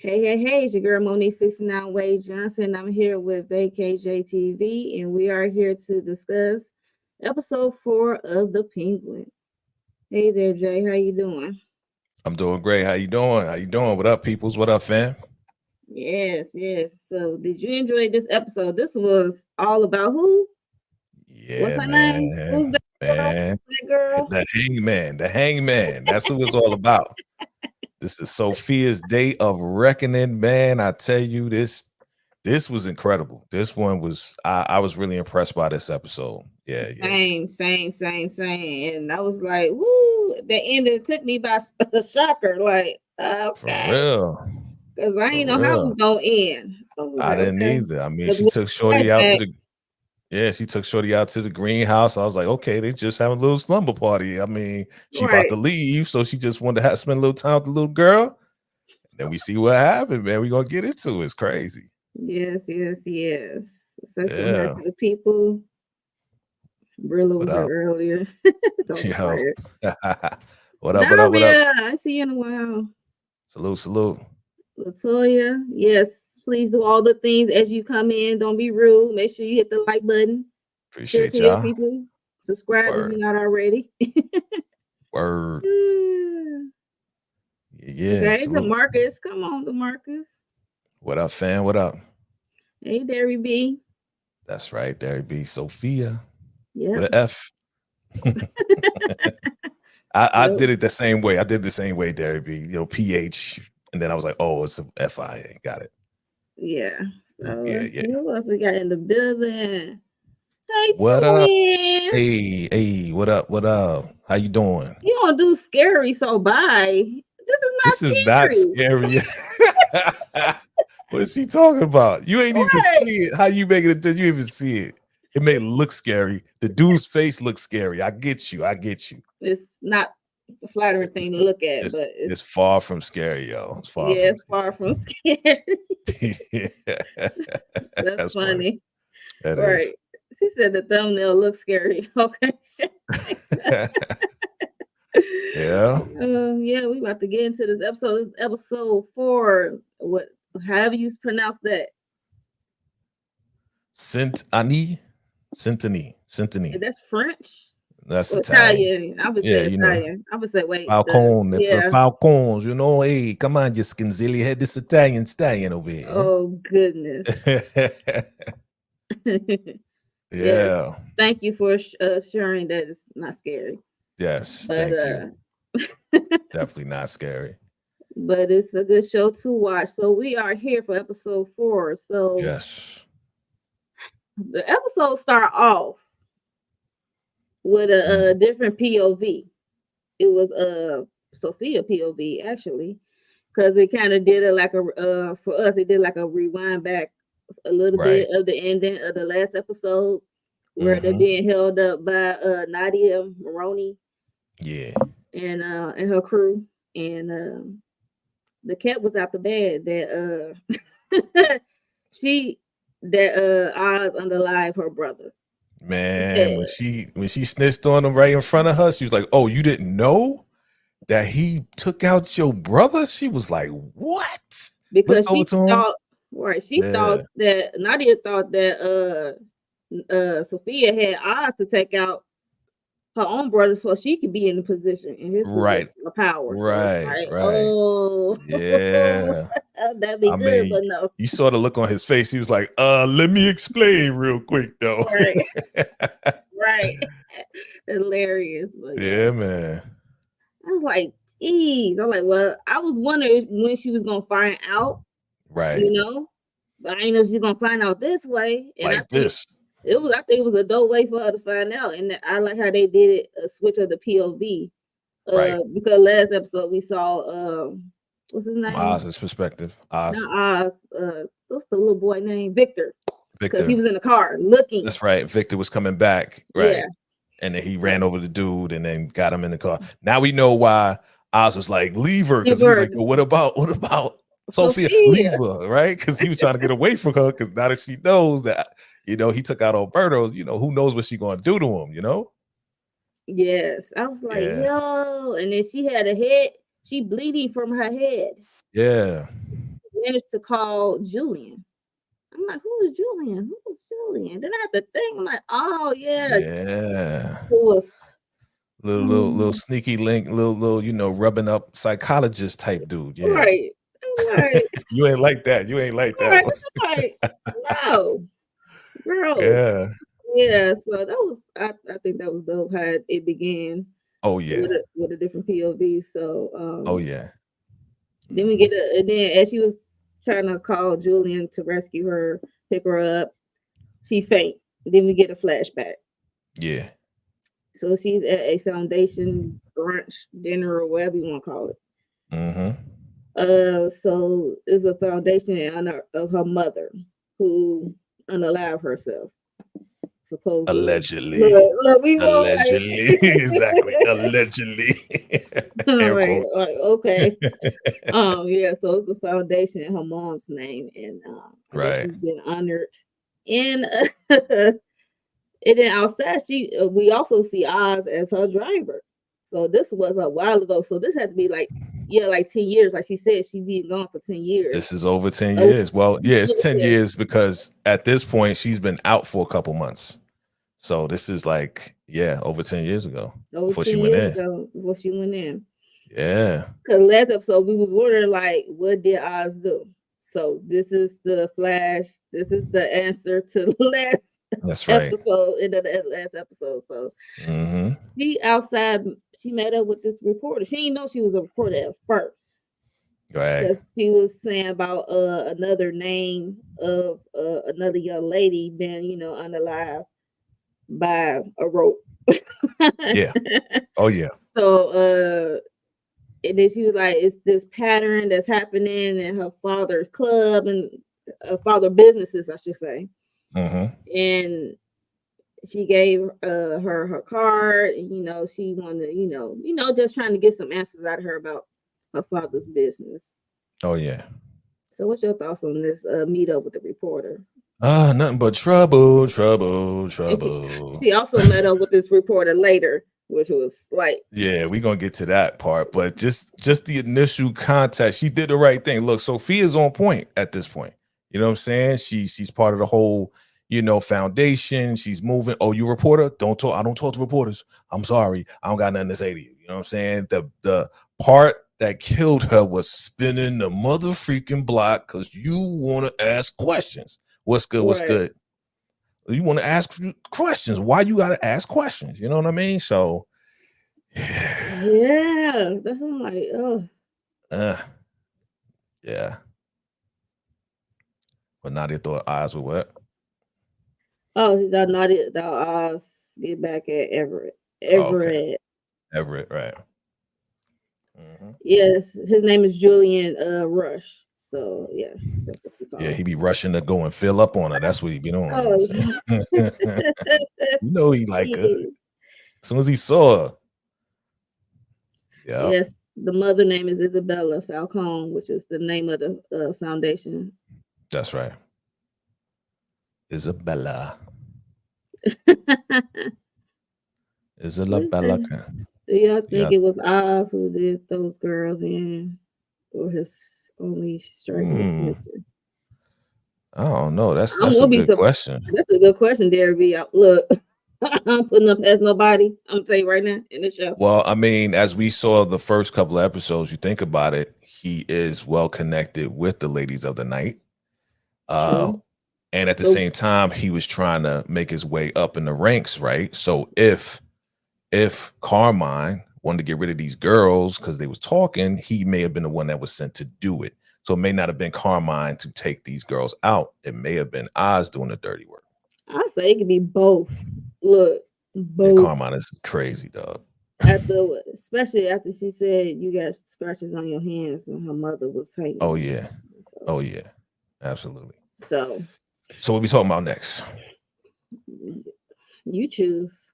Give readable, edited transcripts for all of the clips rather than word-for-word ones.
Hey, it's your girl Monique 69 Wade Johnson. I'm here with AKJTV, and we are here to discuss episode 4 of The Penguin. Hey there, Jay. How you doing? I'm doing great. How you doing? How you doing? What up, peoples? What up, fam? Yes. So, did you enjoy this episode? This was all about who? What's Yeah, her name? Who's man, that girl? man. That girl? The hangman. That's what it's all about. This is Sophia's Day of Reckoning, man. I tell you, this was incredible. This one was I was really impressed by this episode. Yeah. Same. And I was like, woo, the end it took me by a shocker. Like, For okay. real. Because I For didn't know how it was real. going to end. I was I like, didn't okay. either. I mean, Because she with took the Shorty out to flashback, the Yeah, she took Shorty out to the greenhouse. I was like, okay, they just having a little slumber party. I mean, she about right. to leave, so she just wanted to spend a little time with the little girl. And then we see what happened, man. We gonna get into it. It's crazy. Yes. Say some hi Yeah. to the people. Brilla What was here up? earlier. Don't be Yo. quiet. What up? Daria, I see you in a while. Salute. Latoya, yes, please do all the things as you come in. Don't be rude. Make sure you hit the like button. Share to Appreciate your y'all. people. Subscribe if you're Word. not already. Word. Yeah. Okay, Salute. Demarcus. Come on, Demarcus. What up, fam? What up? Hey, Derry B. That's right. There be Sophia with Yep. an F. I Yep. did it the same way. I did the same way, Derry B. PH. And then I was like, oh, it's a FIA. Got it. Yeah. So let's Yeah. see who else we got in the building. Hey, What up? twin. Hey, what up? What up? How you doing? You don't do scary, so bye. This is not This is not scary. scary. What is she talking about? You ain't even Right. see it. How you make it until you even see it? It may look scary. The dude's face looks scary. I get you. It's not a flattering It's thing to look at, it's but it's far from scary, yo. It's far yeah, from it's far from scary. scary. That's That's funny. funny. That is. Right. She said the thumbnail looks scary. Okay. Yeah. Yeah, we about to get into this episode. This is episode 4. What however you pronounce that. Symphony. That's French? That's Or Italian. Italian. I would Yeah, say Italian. I would say wait, the Falcone for yeah. Falcons, Hey, come on, you skinzilly head this Italian stallion over here. Oh goodness. Yes. Yeah. Thank you for sharing that it's not scary. Yes. But Thank you. Definitely not scary. but it's a good show to watch. So we are here for episode 4. So Yes. the episode start off with a different POV. It was Sophia POV actually, because it kind of did it like a for us it did like a rewind back a little Right. bit of the ending of the last episode where they're Hmm. being held up by Nadia Maroney Yeah. and her crew, and the cat was out the bed that she that Oz underlied her brother. She Man, said when she snitched on him right in front of her, she was like, "Oh, you didn't know that he took out your brother?" She was like, "What?" because Looked over she to him. thought right, she thought Yeah. that Nadia thought that Sophia had Oz to take out her own brother so she could be in the position in his Right. position of power. So it's Right. like, Right. oh, Yeah. that'd be I good, mean, but no. you saw the look on his face. He was like, let me explain real quick though. Right, right. Hilarious. But yeah. Yeah, man. I was like, geez. I'm like, well, I was wondering when she was gonna find out, you Right. know, but I didn't know she's gonna find out this way. And Like this. I think it was a dope way for her to find out. And I like how they did it, a switch of the POV. Right. Because last episode we saw what's his From name? Oz's perspective. Oz. Not Oz, what's the little boy name? Victor. Because he Victor. was in the car looking. That's right. Victor was coming back. Yeah. Right. And then he ran over the dude and then got him in the car. Now we know why Oz was like, leave her. Because he was like, well, what about Sophia? Leave Sophia. her, right? Because he was trying to get away from her. Because now that she knows that, he took out Alberto, who knows what she's going to do to him? Yes. I was like, Yeah. yo. And then she had a head, she bleeding from her head. Yeah. managed to call Julian. I'm like, who is Julian? Who is Julian? Then I had to think. I'm like, oh yeah, it Yeah. was. Little sneaky link, little, rubbing up psychologist type dude. Yeah. Right. I'm like, You ain't like that. You ain't like that right. one. I'm like, no, bro. Yeah. Yeah. So that was. I think that was dope how it began Oh yeah. with a different POV. So Oh yeah. then we get and then as she was trying to call Julian to rescue her, pick her up, she faint. Then we get a flashback. Yeah. So she's at a foundation brunch, dinner, or whatever you want to call it. Mm-hmm. So it's a foundation in honor of her mother who unalived herself. Supposedly. Allegedly. Look, we Allegedly. Exactly. Allegedly. Right, like, okay. Yeah, so it's the foundation in her mom's name, and Right. she's been honored. And and then outside, we also see Oz as her driver. So this was a while ago. So this had to be like 10 years. Like she said, she's been gone for 10 years. This is over 10 years. Well, yeah, it's 10 years because at this point she's been out for a couple months. So this is like, over 10 years ago. Before she went in. Yeah. Because last episode we was wondering like, what did Oz do? So this is the flash. This is the answer to the last episode in the last episode. So she outside, she met up with this reporter. She didn't know she was a reporter at first. Right. Because she was saying about another name of another young lady being, unalive by a rope. Yeah. Oh yeah. So and then she was like, it's this pattern that's happening in her father's club and father businesses, I should say. And she gave her card, and she wanted, just trying to get some answers out of her about her father's business. Oh yeah. So what's your thoughts on this meet up with the reporter? Nothing but trouble. She also met up with this reporter later, which was like, yeah, we're gonna get to that part, but just the initial contact, she did the right thing. Look, Sophia's on point at this point. You know what I'm saying? She's part of the whole, foundation. She's moving. Oh, you a reporter? Don't talk. I don't talk to reporters. I'm sorry. I don't got nothing to say to you. You know what I'm saying? The part that killed her was spinning the mother freaking block because you want to ask questions. What's good? What's good? You want to ask questions. Why you got to ask questions? You know what I mean? So, yeah, that's what I'm like, oh. Yeah. But Nadia thought Oz would what? Oh, Nadia thought Oz get back at Everett. Okay. Everett, right. Yes, his name is Julian Rush. So yeah, that's what we call him. He be rushing to go and fill up on her. That's what he be doing. Oh. He like her. As soon as he saw her. Yeah. Yes, the mother name is Isabella Falcone, which is the name of the foundation. That's right. Isabella. Isabella. Do y'all think it was Oz who did those girls in, or his only strike was Mr.? I don't know. That's a good question. That's a good question, Derby. Look, I'm putting up as nobody. I'm gonna tell you right now in the show. Well, I mean, as we saw the first couple of episodes, you think about it, he is well connected with the ladies of the night. And at the same time, he was trying to make his way up in the ranks, right? So if Carmine wanted to get rid of these girls because they was talking, he may have been the one that was sent to do it. So it may not have been Carmine to take these girls out. It may have been Oz doing the dirty work. I say it could be both. Look, both. And Carmine is crazy, dog. Especially after she said you got scratches on your hands and her mother was hanging. Oh yeah. So. Oh yeah. Absolutely. So what we talking about next? You choose.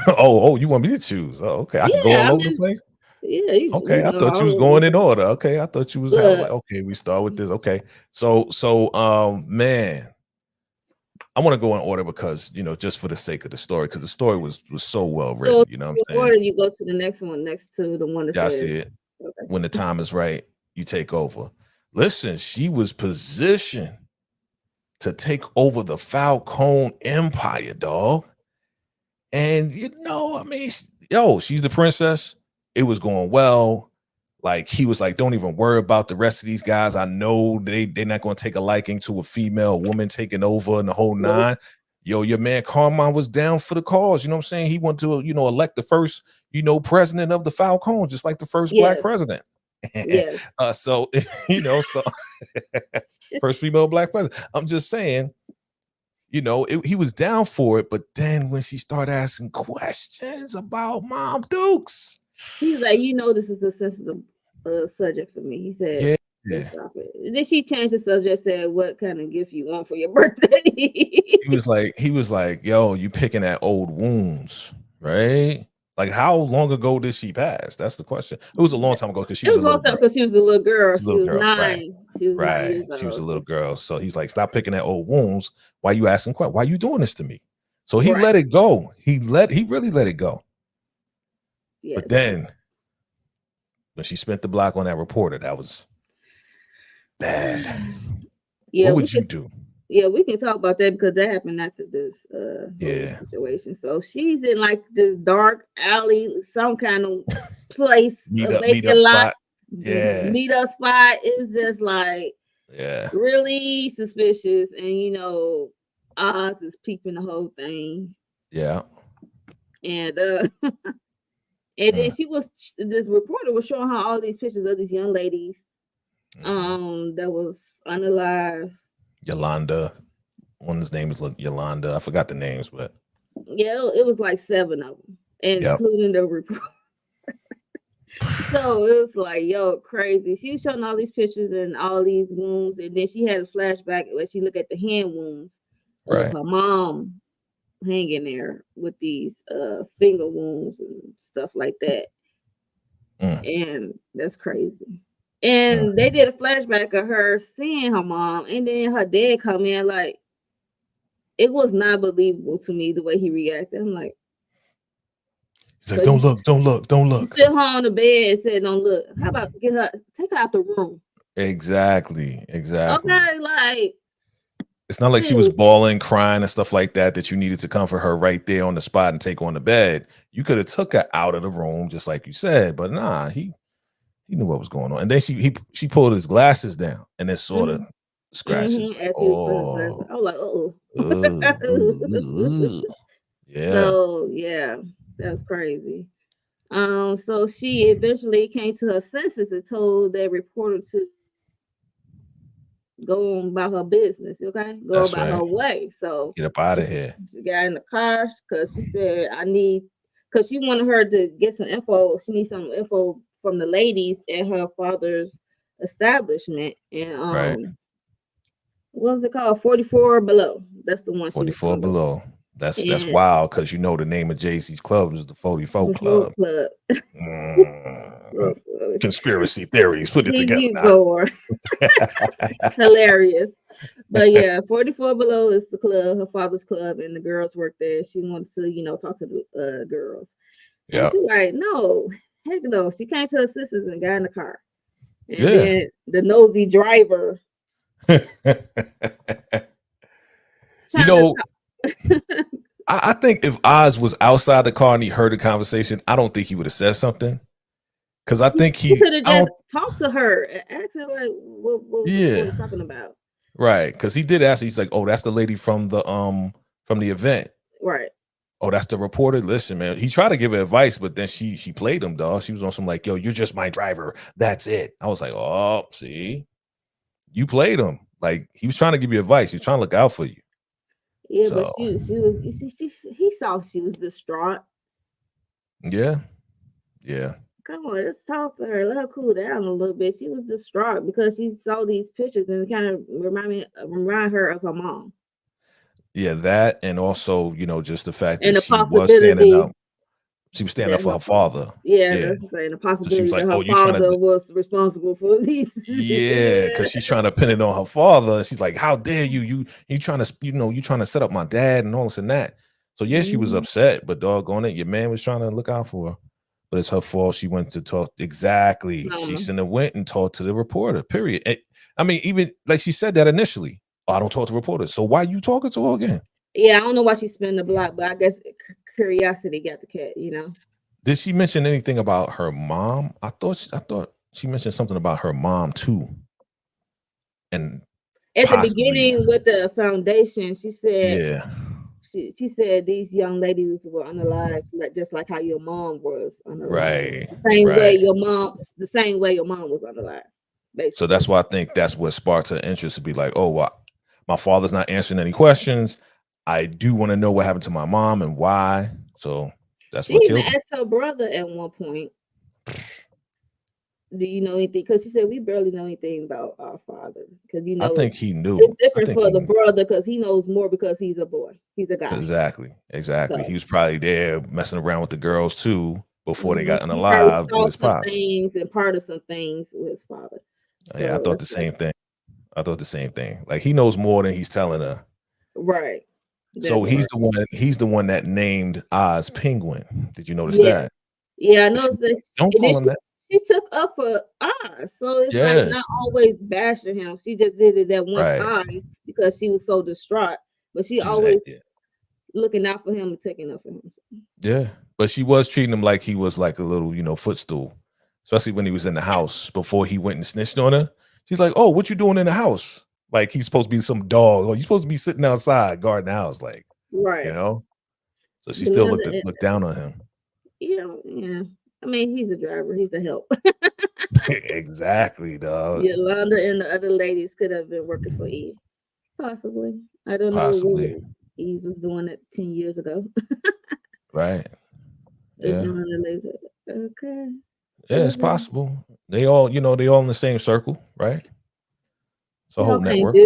oh, you want me to choose? Oh, okay. I can go all over the place. Yeah. Okay, I thought you was going in order. Okay, I thought you was like, okay, we start with this. Okay, so man, I want to go in order because just for the sake of the story, because the story was so well written. So you know what I'm saying? Order, you go to the next one, next to the one that I see it. Okay. When the time is right, you take over. Listen, she was positioned to take over the Falcone Empire, dog. And I mean, she's the princess. It was going well. Like he was like, don't even worry about the rest of these guys. I know they're not going to take a liking to a female woman taking over and the whole nine. Your man Carmine was down for the cause. You know what I'm saying? He wanted to, elect the first, president of the Falcone, just like the first black president. Yes. So first female black president. I'm just saying, he was down for it, but then when she started asking questions about Mom Dukes, he's like, this is a sensitive subject for me. He said, stop it. And then she changed the subject, said, what kind of gift you want for your birthday? he was like, yo, you picking at old wounds, right? Like, how long ago did she pass? That's the question. It was a long time ago because she was a little girl. Because she was a little girl. She was 9. Right. She was 9 years old. She was a little girl. So he's like, stop picking at old wounds. Why you asking questions? Why you doing this to me? So he let it go. He really let it go. Yes. But then when she spent the block on that reporter, that was bad. Yeah, what would you do? Yeah, we can talk about that because that happened after this situation. So she's in like this dark alley, some kind of place, meet up spot. Yeah, meet up spot is just like really suspicious, and Oz is peeping the whole thing. Yeah, and and then this reporter was showing her all these pictures of these young ladies, that was unalive. Yolanda, one's name is Yolanda. I forgot the names, but it was like 7 of them, including the report. So it was like, crazy. She was showing all these pictures and all these wounds, and then she had a flashback where she looked at the hand wounds of her mom hanging there with these finger wounds and stuff like that. And that's crazy. And they did a flashback of her seeing her mom, and then her dad come in. Like, it was not believable to me the way he reacted. I'm like, he's like, don't look. Sit her on the bed and said, don't look. How about take her out the room? Exactly. Okay, like, it's not like she was bawling, crying, and stuff like that you needed to comfort her right there on the spot and take her on the bed. You could have took her out of the room, just like you said, but nah, he knew what was going on. And then she pulled his glasses down and then sort of scratches. I was like, yeah. So that was crazy. So she eventually came to her senses and told that reporter to go on about her business, okay? Go about her way. So get up out of here. She got in the car because she said, because she wanted her to get some info. She needs some info from the ladies at her father's establishment. And what was it called? 44 Below. That's the one. 44 Below. That's wild because the name of Jay-Z's club is the 44 Club. Conspiracy theories. Put it together now. Hilarious. But 44 Below is the club, her father's club, and the girls work there. She wanted to, talk to the girls. Yeah. She's like, no, heck no. She came to her sisters and got in the car. And then the nosy driver. I think if Oz was outside the car and he heard the conversation, I don't think he would have said something. Because I think he could have just talked to her and asked her like, what was he talking about? Right, because he did ask. He's like, "Oh, that's the lady from the event." Right. Oh, that's the reporter. Listen, man. He tried to give her advice, but then she played him, dog. She was on some like, "Yo, you're just my driver. That's it." I was like, "Oh, see, you played him. Like he was trying to give you advice. He's trying to look out for you." Yeah, but she was. You see, he saw she was distraught. Yeah. Come on, let's talk to her. Let her cool down a little bit. She was distraught because she saw these pictures and it kind of remind her of her mom. Yeah, that and also, just the fact that she was standing up. She was standing up for her father. Yeah. That's the possibility so like, that her father was responsible for these. Yeah, because she's trying to pin it on her father. She's like, "How dare you? You trying to, you trying to set up my dad and all this and that." So she was upset, but doggone it, your man was trying to look out for her. but it's her fault. She went to talk. Exactly. She shouldn't have went and talked to the reporter, period. I mean, even like she said that initially. Oh, I don't talk to reporters. So why you talking to her again? Yeah, I don't know why she spent the block, but I guess curiosity got the cat, Did she mention anything about her mom? I thought she mentioned something about her mom too. And at the beginning with the foundation, she said, yeah, she said these young ladies were unalive, just like how your mom was unalive. right, The same way your mom was unalive. Basically. So that's why I think that's what sparked her interest to be like, oh, well, my father's not answering any questions. I do want to know what happened to my mom and why. So that's she what even killed her. asked her brother at one point, do you know anything? Because she said we barely know anything about our father. Because I think he knew. It's different for the brother because he knows more because he's a boy. He's a guy. Exactly. So, He was probably there messing around with the girls too before they got unalive with his pops. Things and part of some things with his father. So, yeah, I thought the same thing. Like he knows more than he's telling her. Right. So he's the one that named Oz Penguin. Did you notice that? Yeah, I noticed that. Don't call him that. She took up for Oz, so it's like not always bashing him. She just did it that one time because she was so distraught, but she always looking out for him and taking up for him. Yeah, but she was treating him like he was like a little, footstool, especially when he was in the house before he went and snitched on her. She's like, "Oh, what you doing in the house? Like he's supposed to be some dog, or you supposed to be sitting outside guarding the house, like right, So she still looked down on him. Yeah. I mean, he's a driver. He's the help. Exactly, dog. Yolanda and the other ladies could have been working for Eve. Possibly. I don't know what Eve was doing it 10 years ago. Right. Yeah. Okay. Yeah, it's possible. They all, they all in the same circle, right? It's a whole network.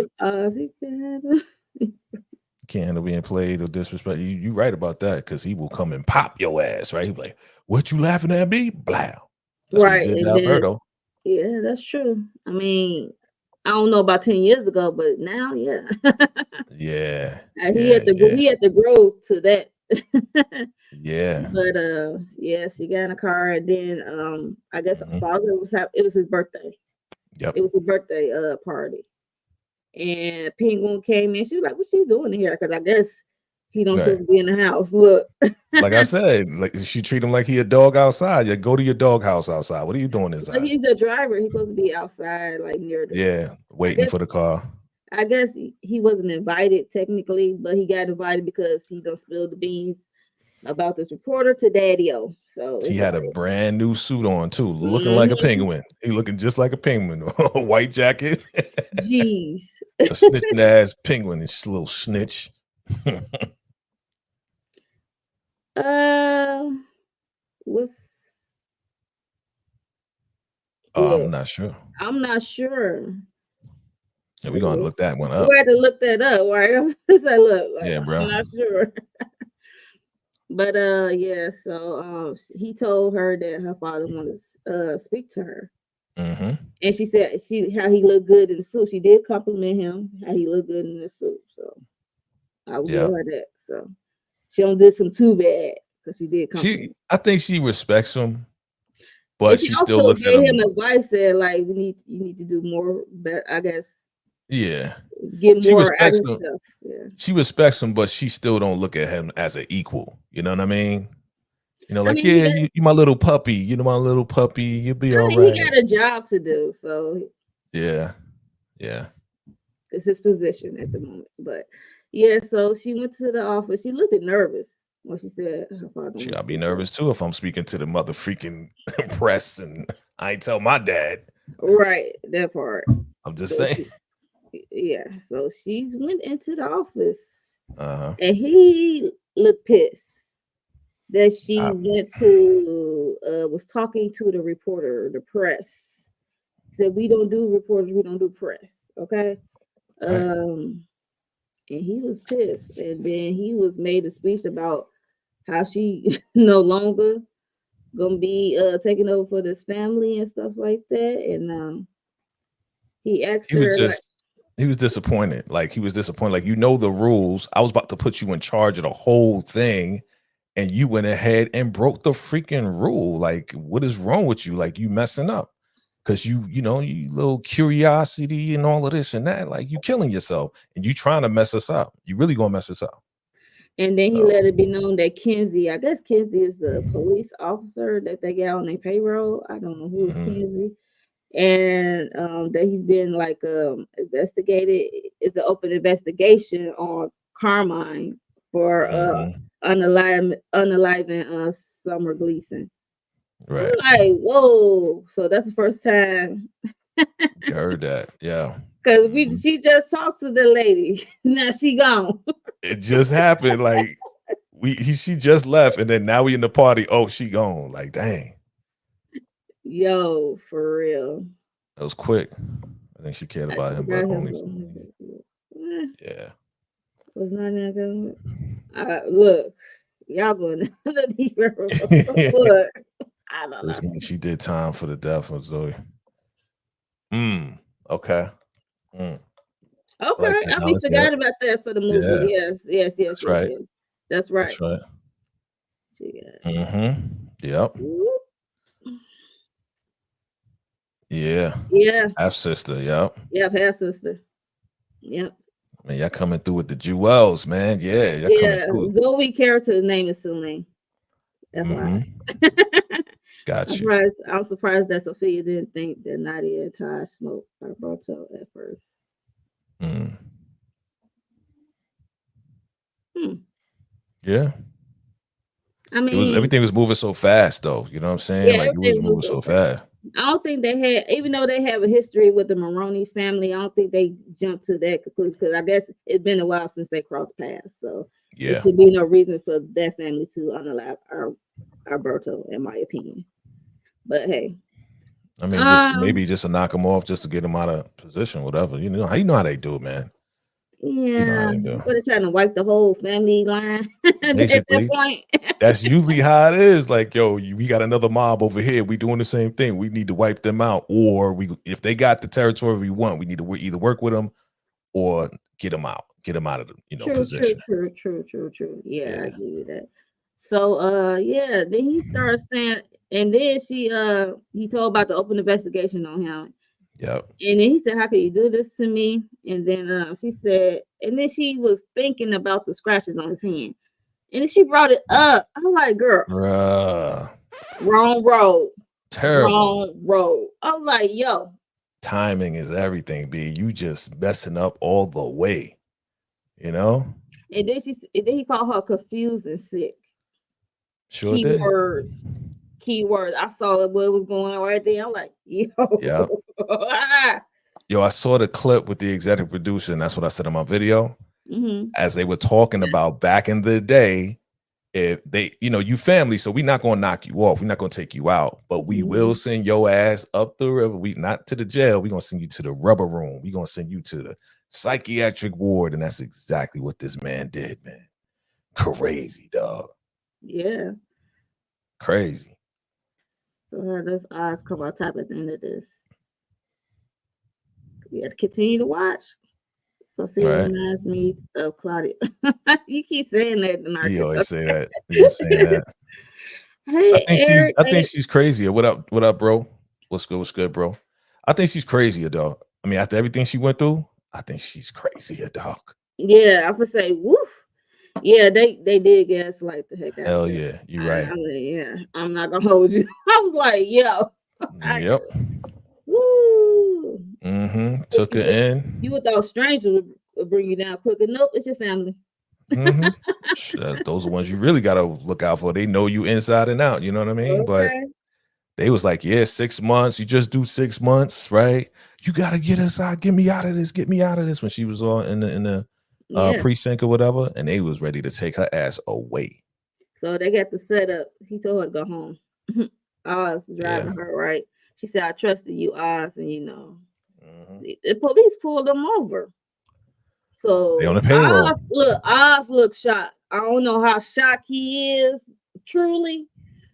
Can't handle being played or disrespect. You right about that because he will come and pop your ass, right? He'll be like, "What you laughing at me?" Blow. That's right. What he did to Alberto. Yeah, that's true. I mean, I don't know about 10 years ago, but now, yeah. Yeah. He had to grow to that. Yeah. But she got in a car and then I guess father it was his birthday. Yep. It was a birthday party. And Penguin came in. She was like, "What you doing here?" Because I guess he don't supposed to be in the house. Look. Like I said, like she treat him like he a dog outside. Yeah, go to your dog house outside. What are you doing inside? He's a driver. He's supposed to be outside, like near the waiting for the car. I guess he wasn't invited technically, but he got invited because he done spilled the beans about this reporter to Daddy-O. So he had a brand new suit on too, looking like a penguin. He looking just like a penguin. A white jacket. Jeez. A snitching ass penguin, this little snitch. I'm not sure. Yeah, we're gonna look that one up. We had to look that up, right? Yeah, bro. I'm not sure. But so he told her that her father wanted to speak to her. Mm-hmm. And she said how he looked good in the suit. She did compliment him how he looked good in the suit. So I will give her that. So she don't do some too bad because she did compliment. I think she respects him, but she still looks at him advice that like you need to do more, but I guess get more out of stuff. Yeah. She respects him, but she still don't look at him as an equal. You know what I mean? Like, you my little puppy. You know, my little puppy. You'll be all right. He got a job to do, so yeah. It's his position at the moment. But so she went to the office. She looked nervous when she said her father. She gotta be nervous too if I'm speaking to the mother freaking press and I ain't tell my dad. Right, that part. I'm just saying. So she went into the office, and he looked pissed that she went to was talking to the reporter, the press. He said, "We don't do reporters, we don't do press." Okay. And he was pissed, and then he was made a speech about how she no longer gonna be taking over for this family and stuff like that. And he asked her. He was disappointed. Like he was disappointed. Like the rules. I was about to put you in charge of the whole thing, and you went ahead and broke the freaking rule. Like, what is wrong with you? Like, you messing up because you know, you little curiosity and all of this and that. Like, you killing yourself and you trying to mess us up. You really gonna mess us up. And then he So, let it be known that Kenzie, I guess Kenzie is the police officer that they get on their payroll. I don't know who is Kenzie. And that he's been like investigated. It's an open investigation on Carmine for unaliving Summer Gleason. right. I'm like, whoa. So that's the first time. You heard that. Yeah. Because she just talked to the lady. Now she gone. It just happened. Like, she just left, and then now we in the party. Oh, she gone. Like, dang. Yo, for real. That was quick. I think she cared about him, but only yeah. Was not that good. Look, y'all going to look. I don't This know. means she did time for the death of Zoe. Okay. Okay, Like that. I be forgot about that for the movie. Yeah. Yes. That's right. Yes. That's right. That's right. Yep. Yeah. Yeah. Half sister. Yep. Yep. Half sister. Yep. Man, y'all coming through with the jewels, man. Yeah. Yeah. Zoe character's name is Selene. Got you. I'm surprised that Sophia didn't think that Nadia and Taj smoked Alberto at first. Yeah. I mean, everything was moving so fast, though. You know what I'm saying? Yeah, like, it was moving so fast. I don't think they had, even though they have a history with the Maroney family, I don't think they jumped to that conclusion because I guess it's been a while since they crossed paths. So there should be no reason for that family to unalive Alberto, in my opinion. But hey, I mean, maybe just to knock him off, just to get him out of position, whatever. You know how they do it, man. Yeah, but they're trying to wipe the whole family line. Basically, at that point. That's usually how it is. Like, yo, we got another mob over here. We doing the same thing. We need to wipe them out, or if they got the territory we want, we need to either work with them or get them out of the position. True. Yeah, I give you that. So yeah, then he starts saying, and then he told about the open investigation on him. Yep. And then he said, "How can you do this to me?" And then she said, and then she was thinking about the scratches on his hand. And then she brought it up. I'm like, girl, wrong road. Terrible. Wrong road. I'm like, yo. Timing is everything, B. You just messing up all the way. You know? And then he called her confused and sick. Sure Keywords. I saw what was going on right there. I'm like, yo. Yep. Yo, I saw the clip with the executive producer, and that's what I said in my video. As they were talking about back in the day, if they, you family, so we're not going to knock you off. We're not going to take you out, but we will send your ass up the river. We not to the jail. We're going to send you to the rubber room. We're going to send you to the psychiatric ward. And that's exactly what this man did, man. Crazy, dog. Yeah. Crazy. So those odds come on top at the end of this. We have to continue to watch. Sophia reminds me of Claudia. You keep saying that, Marcus. You always say that. You're saying that. Hey, I think she's crazier. What up, bro? What's good, bro? I think she's crazier, dog. I mean, after everything she went through, I think she's crazier, dog. Yeah, I would say, woof. Yeah, they did gaslight the heck out. Hell yeah, you're right. Yeah, I'm not gonna hold you. I was like, yo. Yep. Woo. Took her in. You would thought strangers would bring you down quicker. Nope, it's your family. Those are ones you really gotta look out for. They know you inside and out. You know what I mean? Okay. But they was like, yeah, 6 months. You just do 6 months, right? You gotta get us out. Get me out of this. Get me out of this. When she was on in the precinct or whatever, and they was ready to take her ass away. So they got the setup. He told her to go home. Oz driving her, right? She said, I trusted you, Oz, and the police pulled them over. So they on the payroll. Oz looked shocked. I don't know how shocked he is truly,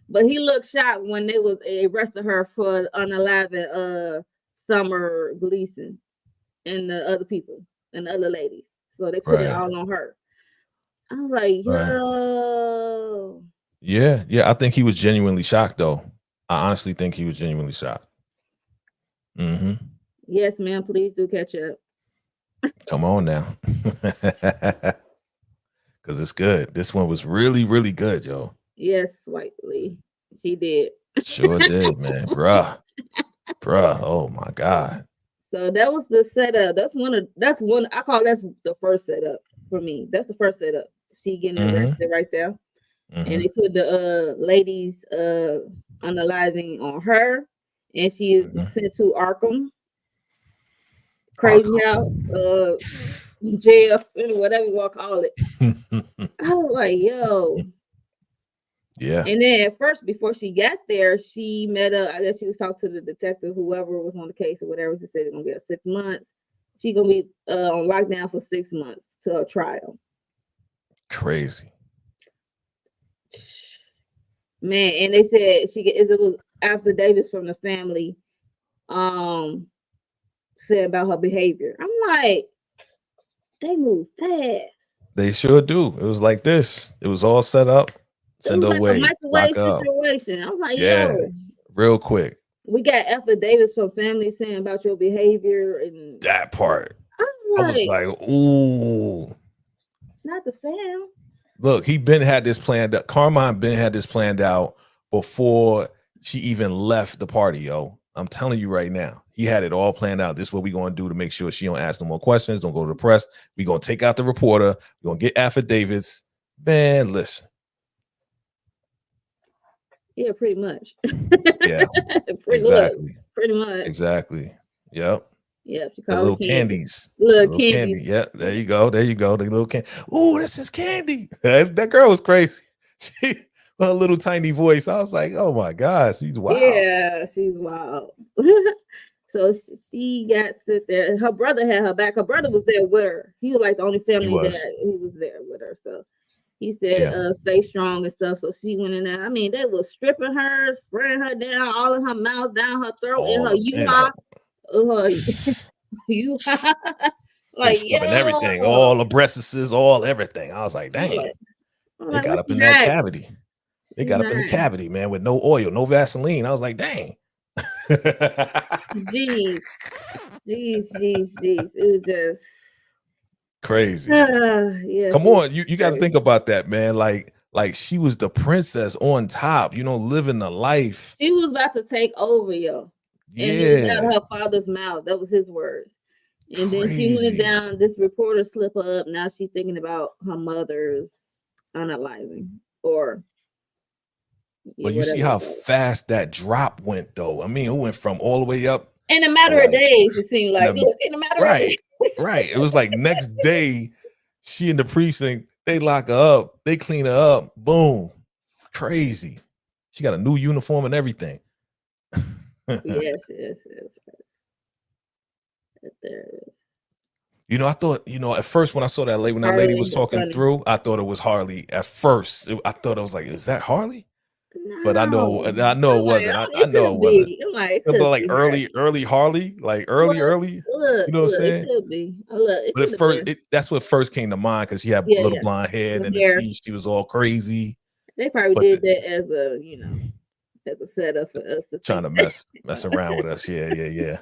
but he looked shocked when they arrested her for unaliving Summer Gleason and the other people and the other ladies. So they put it all on her. I was like, yo. Yeah, yeah. I think he was genuinely shocked, though. I honestly think he was genuinely shocked. Hmm. Yes, ma'am. Please do catch up. Come on now, because it's good. This one was really, really good, yo. Yes, Whiteley. She did. Sure did, man, bruh. Oh my god. So that was the setup. That's one I call that's the first setup for me. That's the first setup. She getting Hmm. arrested right there. And Hmm. they put the ladies unaliving on her, and she is Hmm. sent to Arkham, crazy Arkham. house, jail, whatever you want to call it. I was like, yo. Yeah. And then at first, before she got there, she met I guess she was talking to the detective, whoever was on the case or whatever. She said they're gonna get 6 months. She gonna be on lockdown for 6 months to a trial. Crazy. Man, and they said it was affidavits from the family said about her behavior. I'm like, they move fast. They sure do. It was like this. It was all set up. It Send was her like a away. microwave Lock her up. situation. I was like, Yeah. yo, Real quick. we got affidavits from family saying about your behavior, and That part. I I was like, ooh. not the fam. Look, he been had this planned out. Carmine been had this planned out before she even left the party, yo. I'm telling you right now. He had it all planned out. This is what we're going to do to make sure she don't ask no more questions. Don't go to the press. We're going to take out the reporter. We're going to get affidavits. Man, listen. Yeah, pretty much. Yeah. Exactly. Pretty much. Exactly. Yep. Yeah, she The called little candy. candies. Little candy. Yeah, there you go. There you go. The little candy. Oh, this is Candy. That girl was crazy. She her little tiny voice. I was like, oh my gosh, she's wild. Yeah, she's wild. So she got sit there. Her brother had her back. Her brother was there with her. He was like the only family that he was there with her. So he said, stay strong and stuff. So she went in there. I mean, they was stripping her, spraying her down, all in her mouth, down her throat, in her U-Haul. Like, everything, all the breasts, all everything. I was like, dang. They got up in that cavity. They got up in the cavity, man, with no oil, no Vaseline. I was like, dang. Jeez. It was just crazy. Yeah. Come on, you got to think about that, man. Like she was the princess on top, living the life. She was about to take over, yo. Yeah. And it was out of her father's mouth. That was his words. And then she went down. This reporter slip her up. Now she's thinking about her mother's unaliving or. But you see how fast that drop went, though. I mean, it went from all the way up in a matter of days. It seemed like in a matter of days. Right. It was like next day, she in the precinct. They lock her up. They clean her up. Boom. Crazy. She got a new uniform and everything. Yes. There is. I thought, at first when I saw that lady, when that lady was talking through, I thought it was Harley. At first, I thought I was like, is that Harley? No. But I know it wasn't. I know it wasn't. Like early Harley, like early. You know what I'm saying? It could be. But at first, that's what first came to mind because she had little blonde hair and the teeth. She was all crazy. They probably did that as a, as a setup for us to trying to mess around with us. Yeah.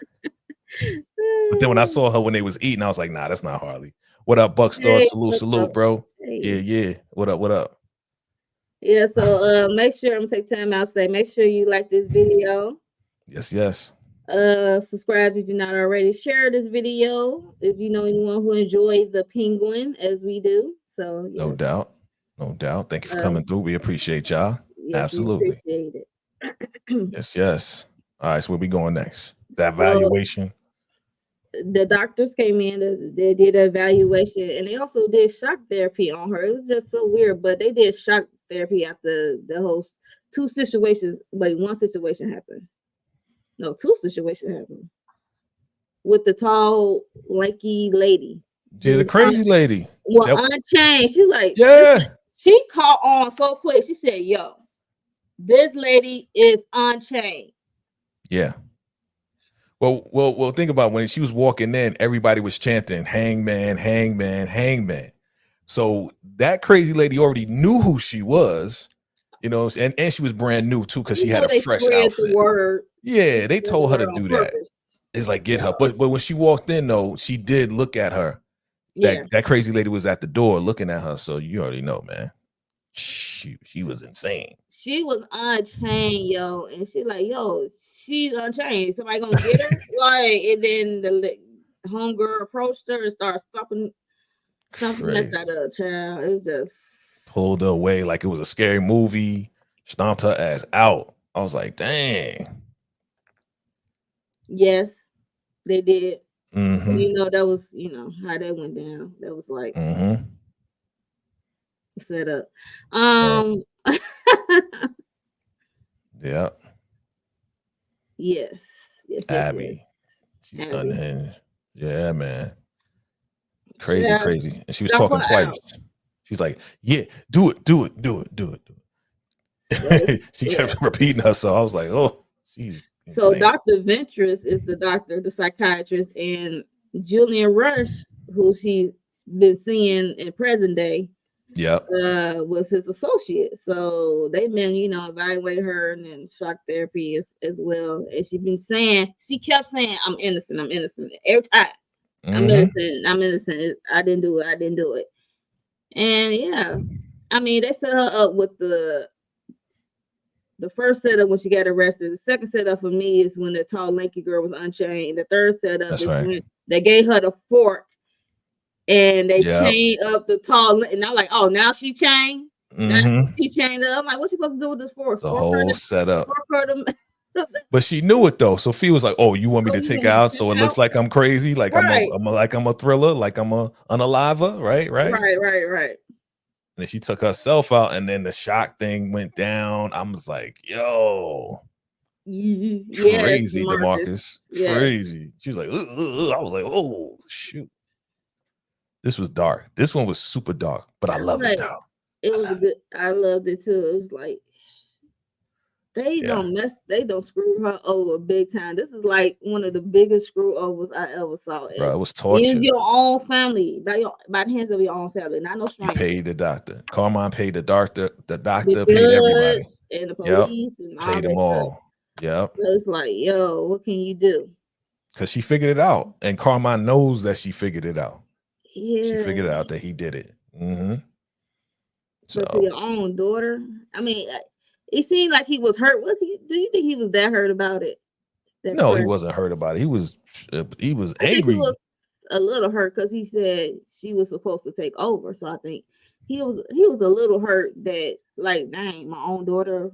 But then when I saw her when they was eating, I was like, nah, that's not Harley. What up, Buckstar? Hey, salute, bro. Hey. Yeah. What up? Yeah, so make sure I'm gonna take time out. Make sure you like this video. Yes. Subscribe if you're not already. Share this video if you know anyone who enjoys the penguin as we do. So yes. No doubt. Thank you for coming through. We appreciate y'all. Yes, absolutely. We appreciate it. Yes. All right, so where we going next? The evaluation. The doctors came in, they did an evaluation, and they also did shock therapy on her. It was just so weird, but they did shock therapy after the whole two situations. Like one situation happened. No, two situations happened. With the tall, lanky lady. Yeah, the crazy lady. Well, unchained. She's like, yeah. She caught on so quick. She said, yo, this lady is unchained. Yeah. Well, think about when she was walking in, everybody was chanting, hangman, hangman, hangman. So that crazy lady already knew who she was. You know, and she was brand new too because You she had know a they fresh spread the outfit. word. Yeah, they Spread the told her to word on do that. purpose. It's like get her, but when she walked in though, she did look at her. Yeah. That crazy lady was at the door looking at her, so you already know, man. She was insane. She was unchained, yo, and she like, yo, she's unchained. Somebody gonna get her, like, and then the homegirl approached her and started stomping the mess out of her, child. It was just pulled her away like it was a scary movie, stomped her ass out. I was like, dang. Yes, they did. Mm-hmm. You know, that was, how that went down. That was like set up. Yeah. Yes. Abby. She's Abby. unhinged. Yeah, man. Crazy. And she was talking twice. She's like, yeah, do it. She kept repeating herself. I was like, oh, she's insane. So Dr. Ventress is the doctor, the psychiatrist, and Julian Rush, who she's been seeing in present day, was his associate. So they been, evaluate her and then shock therapy as well. And she kept saying, I'm innocent every time. I'm innocent. I didn't do it. And yeah, I mean, they set her up with the first setup when she got arrested. The second setup for me is when the tall, lanky girl was unchained. The third setup is when they gave her the fork and they chained up the tall. And I'm like, oh, now she chained. She chained up. I'm like, what's she supposed to do with this fork? The whole setup. But she knew it though. Sophia was like, "Oh, you want me to take out so it looks like I'm crazy, like I'm a thriller, like I'm a unaliver, right? Right. And then she took herself out, and then the shock thing went down. I was like, "Yo, crazy, DeMarcus, crazy." She was like, I was like, "Oh, shoot." This was dark. This one was super dark, but I love it though. It was good. I loved it too. It was like they don't screw her over big time. This is like one of the biggest screw overs I ever saw. Bro, it was torture. Use your own family by the hands of your own family, not no stranger. Paid the doctor. Carmine paid the doctor. The doctor paid everybody. And the police and all paid them all. Yep. So it's like, yo, what can you do? Because she figured it out, and Carmine knows that she figured it out. Yeah, she figured out that he did it. So to your own daughter, I mean, it seemed like he was hurt. Was he? Do you think he was that hurt about it? No, he wasn't hurt about it. He was angry. He was a little hurt because he said she was supposed to take over. So I think he was a little hurt that, like, dang, my own daughter.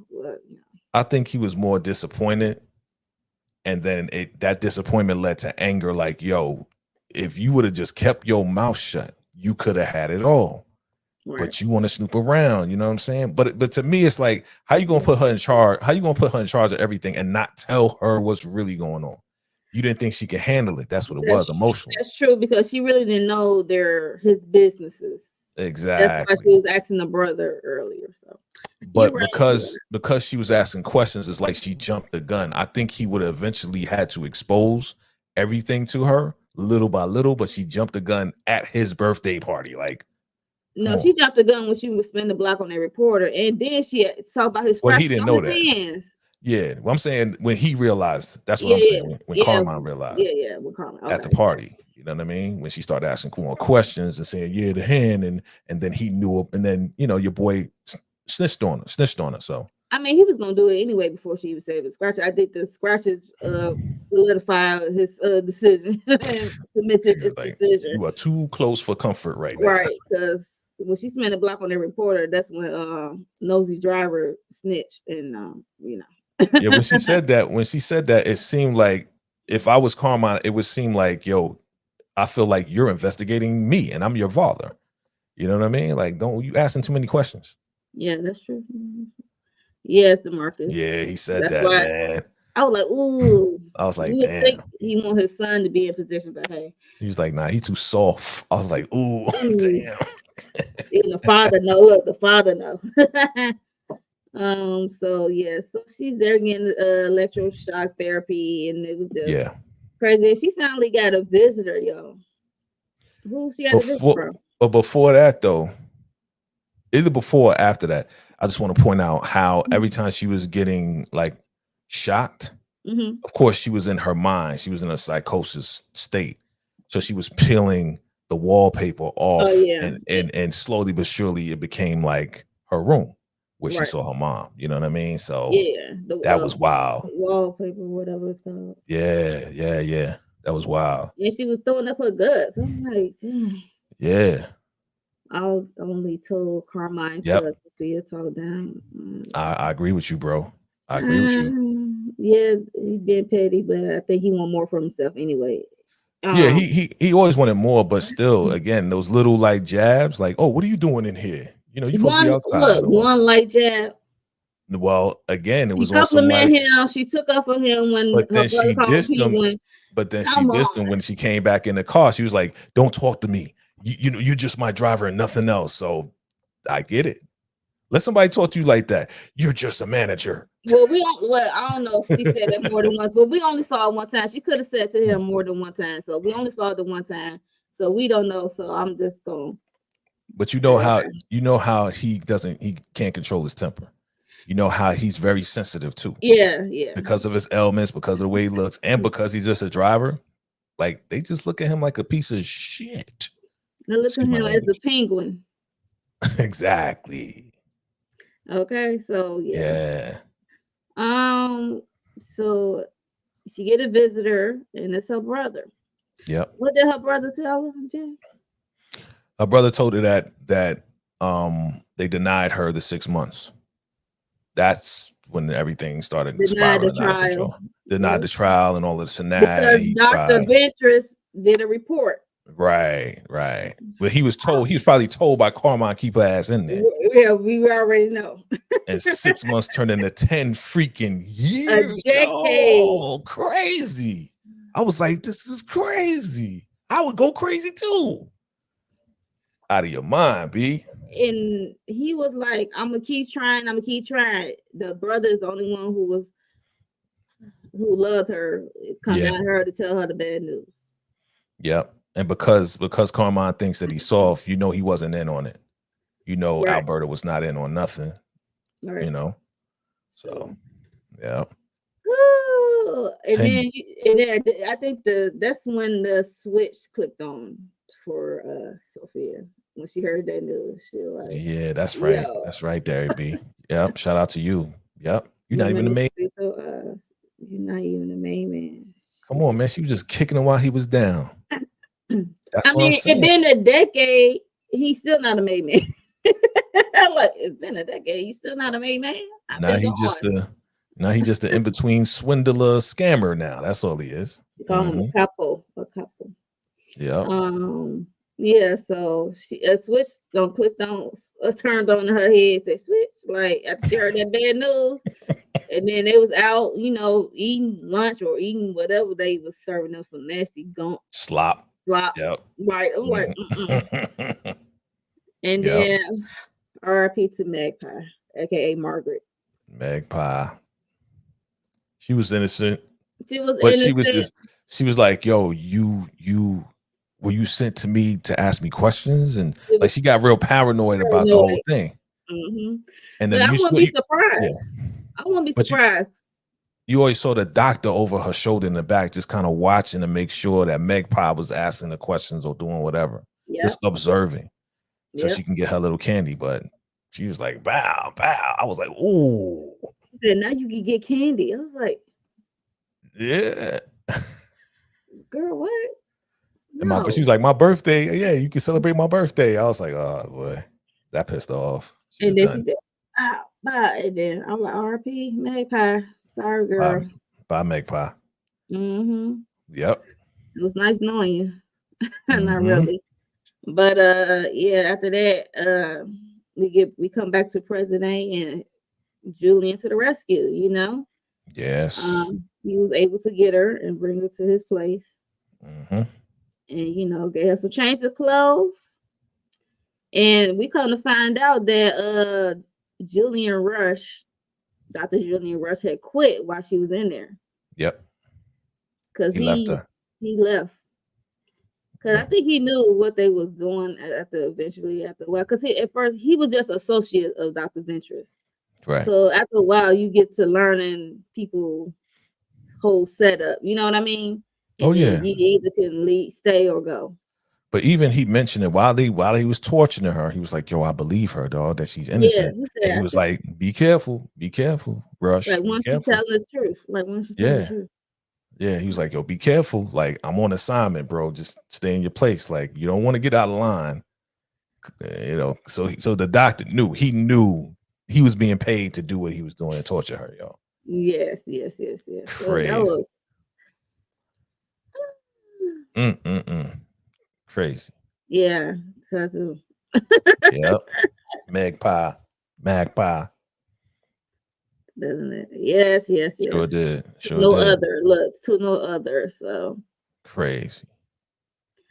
I think he was more disappointed, and then that disappointment led to anger. Like, yo, if you would have just kept your mouth shut, you could have had it all. Right. But you want to snoop around, you know what I'm saying? But to me, it's like, how you gonna put her in charge? How you gonna put her in charge of everything and not tell her what's really going on? You didn't think she could handle it. That's what it was, emotional. That's true, because she really didn't know his businesses. Exactly. That's why she was asking the brother earlier. So, but because she was asking questions, it's like she jumped the gun. I think he would have eventually had to expose everything to her little by little, but she jumped the gun at his birthday party, like. No, she jumped the gun when she was spinning the block on that reporter, and then she saw about his scratches he didn't know that. Hands. Yeah, well, I'm saying when he realized, that's what I'm saying. When Carmine realized, when Carmine at the party, you know what I mean? When she started asking more questions and saying, "Yeah, the hand," and then he knew, and then your boy snitched on her. So I mean, he was gonna do it anyway before she even said the scratch. I think the scratches solidified his decision and submitted his decision. You are too close for comfort right now. Right, because when she spent a block on the reporter, that's when Nosy Driver snitched, and Yeah, when she said that, it seemed like, if I was Carmine, it would seem like, yo, I feel like you're investigating me and I'm your father. You know what I mean? Like, don't you asking too many questions. Yeah, that's true. Yes, DeMarcus. Yeah, he said that, man. I was like, ooh. I was like, damn. Think he want his son to be in position, but hey. He was like, nah, he's too soft. I was like, ooh. Damn. Even the father know. Look, the father know. So she's there getting electroshock therapy, and it was just crazy. She finally got a visitor, yo. Who she had a visitor from? But before that, though, either before or after that, I just want to point out how every time she was getting like shocked, Mhm. of course she was in her mind. She was in a psychosis state. So she was peeling the wallpaper off, yeah. and slowly but surely it became like her room where she Right. saw her mom. You know what I mean? So Yeah. that was wild. Wallpaper, whatever it's called. Yeah. That was wild. And she was throwing up her guts. I'm like, dang. Yeah. I was only told Carmine Yep. to Sophia talk down. I agree with you, bro. I agree with you. Yeah, he been petty, but I think he want more for himself anyway. Yeah, he always wanted more, but still, again, those little like jabs, like, oh, what are you doing in here? You know, you're supposed to be outside. One light jab. Well, again, it She was on some complimented like, him. She took up for him when but her then brother she called him dissed him. Penguin. But then she Come dissed him on. when she came back in the car. She was like, "Don't talk to me. You know, you're just my driver and nothing else." So I get it. Let somebody talk to you like that. You're just a manager. Well, I don't know if she said that more than once, but we only saw it one time. She could have said to him more than one time. So we only saw it the one time. So we don't know. So I'm just going. But you know how he can't control his temper. You know how he's very sensitive too. Yeah. Because of his ailments, because of the way he looks, and because he's just a driver. Like they just look at him like a piece of shit. They look at him as a penguin. Exactly. Okay, so yeah. So she get a visitor, and it's her brother. Yep. What did her brother tell her, Jay? Her brother told her that they denied her the 6 months. That's when everything started spiraling out of control. Denied the trial and all of the shenanigans. Because Dr. Ventress did a report. Right. But he was probably told by Carmine, keep her ass in there. Yeah, we already know. And 6 months turned into 10 freaking years. A decade. Oh, crazy. I was like, this is crazy. I would go crazy too. Out of your mind, B. And he was like, I'm gonna keep trying. The brother is the only one who loved her, come at her to tell her the bad news. Yep. And because Carmine thinks that he's soft, you know he wasn't in on it. You know, right. Alberta was not in on nothing. Right. You know. So yeah. And then I think that's when the switch clicked on for Sophia. When she heard that news, she was like, yeah, that's right. Yo. That's right, Derry B. Yep. Shout out to you. Yep. You're not even the main. You're not even the main man. Come on, man. She was just kicking him while he was down. I mean, it's been a decade. He's still not a main man. Like, it's been a decade. You still not a main man? Now he's just an in-between swindler scammer now. That's all he is. You call him a couple. Yeah. Yeah, so a switch clicked on, turned on her head, said switch. Like after she heard that bad news, and then they was out, eating lunch or eating whatever they was serving them some nasty slop. Yep. Right. I'm like, and then RIP to Magpie, aka Margaret. Magpie. She was innocent. She was like, yo, you were you sent to me to ask me questions? And like she got real paranoid about the whole thing. Mm-hmm. And then I wouldn't be surprised. Yeah. I wouldn't be surprised. You always saw the doctor over her shoulder in the back, just kind of watching to make sure that Magpie was asking the questions or doing whatever. Yep. Just observing. So she can get her little candy. But she was like, bow, bow. I was like, ooh. She said, now you can get candy. I was like, yeah. Girl, what? No. But she was like, my birthday. Yeah, you can celebrate my birthday. I was like, oh boy, that pissed off. And then she said, bye. And then I'm like, RP Magpie. Sorry, girl. Bye, Magpie. Mm-hmm. Yep. It was nice knowing you. Not really. But after that, we come back to President and Julian to the rescue, Yes. He was able to get her and bring her to his place. Mm-hmm. And gave her some change of clothes. And we come to find out that Dr. Julian Rush had quit while she was in there. Yep. Because he left her. He left. Because I think he knew what they was doing after a while. Because at first he was just associate of Dr. Ventress. Right. So after a while, you get to learning people's whole setup. You know what I mean? And Oh yeah. then you either can stay or go. But even he mentioned it while he was torturing her. He was like, "Yo, I believe her, dog, that she's innocent." Yeah, And he was like, "Be careful, Rush. like Be once she's careful." telling the truth. Like once she's telling the Yeah. truth. Yeah, he was like, "Yo, be careful. Like, I'm on assignment, bro. Just stay in your place. Like, you don't want to get out of line." You know, so the doctor knew. He knew he was being paid to do what he was doing and torture her, y'all. Yes. So that Crazy. was Crazy. yeah. Yep. Magpie. Doesn't it? Yes. Sure did. Sure No did. other. Look, to no other. So Crazy.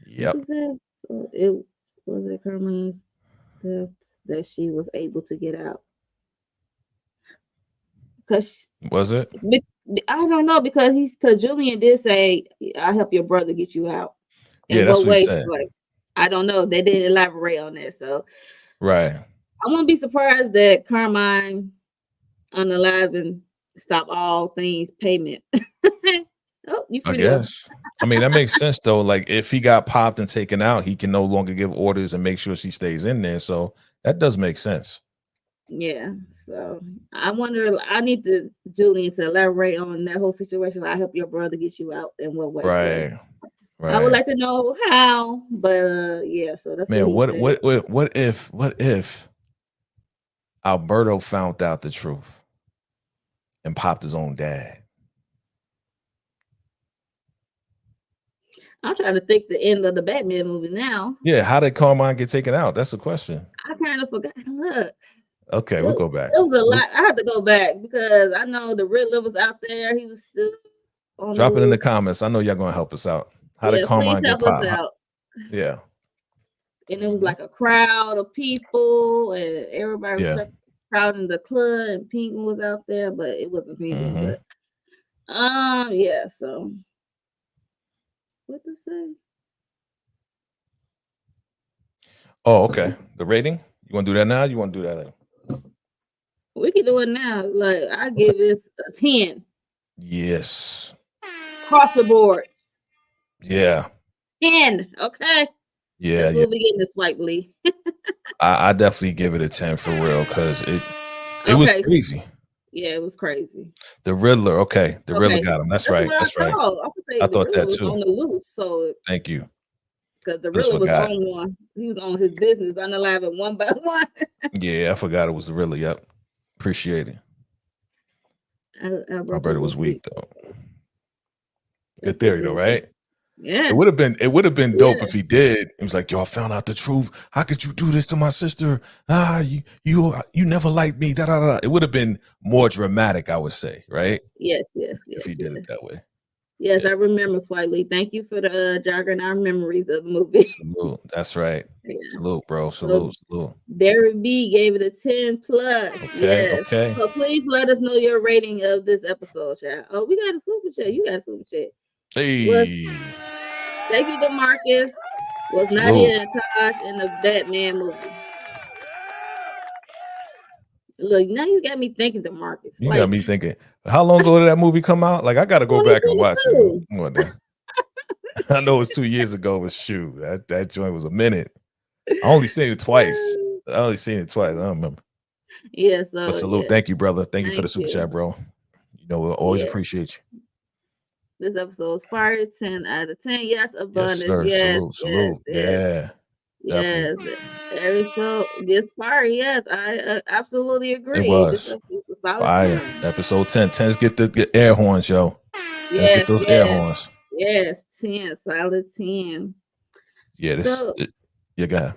what Yep. was that? So it was Carmine's death that she was able to get out. Because Was it? I don't know because Julian did say, "I help your brother get you out." Yeah, In that's what what he way? said. Like, I don't know. They didn't elaborate on that. So Right. I won't be surprised that Carmine unalive and stop all things payment. Oh, you I free to go. guess. I mean, that makes sense though. Like if he got popped and taken out, he can no longer give orders and make sure she stays in there. So that does make sense. Yeah. So I wonder. I need Julian to elaborate on that whole situation. I help your brother get you out in what way? Right. So Right. I would like to know how, but yeah. So that's Man, what he said. what if Alberto found out the truth and popped his own dad? I'm trying to think the end of the Batman movie now. Yeah, how did Carmine get taken out? That's the question. I kind of forgot. Look. Okay, we'll go back. It was a lot. I have to go back because I know the Riddler was out there. He was still on Drop the it in the loose. comments. I know y'all gonna help us out. How did Yeah, Carmine please get help us popped? out. Yeah. And it was like a crowd of people, and everybody was crowding the club, and Penguin was out there, but it wasn't Penguin. But yeah. So what to say? Oh, okay. The rating. You want to do that now? You want to do that later? We can do it now. Like I give this a 10. Yes. Across the boards. Yeah. 10. Okay. Yeah. That's what we getting this Swipe Lee. I definitely give it a 10 for real because it was crazy. Yeah, it was crazy. The Riddler. Okay. The Riddler got him. That's right. That's right. I thought that too. On the loose. So thank you. Because the Riddler was on one. He was on his business, unaliving one by one. Yeah, I forgot it was the Riddler. Yep. Appreciate it. Alberto was weak though. Good theory though, right? Yeah. It would have been dope if he did. It was like, yo, I found out the truth. How could you do this to my sister? You never liked me. Da, da, da. It would have been more dramatic, I would say, right? Yes. If he did it that way. Yes, yeah. I remember Swipe Lee. Thank you for the jogging our memories of the movie. Salute. That's right. Yeah. Salute, bro. Salute. Derek B gave it a 10 plus. Okay. Yes. Okay. So please let us know your rating of this episode, chat. Oh, we got a super chat. You got a super chat. Hey. Thank you, DeMarcus. Was Nadia and Taj in the Batman movie? Look, now you got me thinking, DeMarcus. You got me thinking. How long ago did that movie come out? Like, I got to go back and watch it. I know it's 2 years ago, but shoot, that joint was a minute. I only seen it twice. I don't remember. Yeah, so but salute. Yeah. Thank you, brother. Thank you for the super chat, bro. You know, we'll always appreciate you. This episode is fire, 10 out of 10. Yes, abundance. Yes, sir. Yes, salute. Yes. Yeah. Yes. Every so this fire. Yes, I absolutely agree. It was fire. 10. Episode 10. 10s get air horns, yo. Let's get those air horns. Yes, 10. Solid 10. Yeah, go ahead.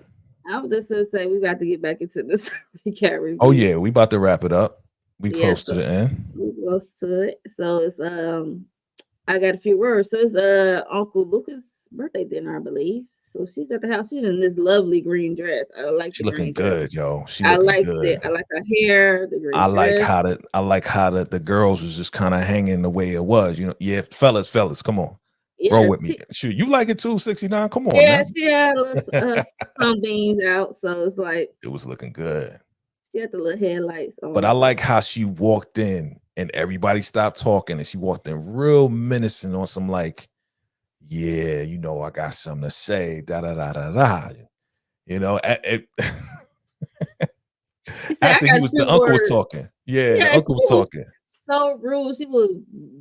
I was just gonna say we got to get back into this recap review. Oh yeah, we about to wrap it up. We close to the end. We close to it. So it's I got a few words. So it's Uncle Lucas' birthday dinner, I believe. So she's at the house. She's in this lovely green dress. I like. She looking good, yo. I like it. I like her hair. The green dress. I like how the girls was just kind of hanging the way it was. You know, yeah, fellas, come on. Roll Yeah, with me. Shoot, you like it too, 69? Come on yeah, now. she had a little, sunbeams out, so it's like It was looking good. she had the little headlights But on. I So. like how she walked in and everybody stopped talking and she walked in real menacing on some like, yeah, you know, I got something to say. Da da da da da. You know, She said, "I after got the few uncle was words." talking. Yeah, the Yeah, she uncle was was talking. so rude. She was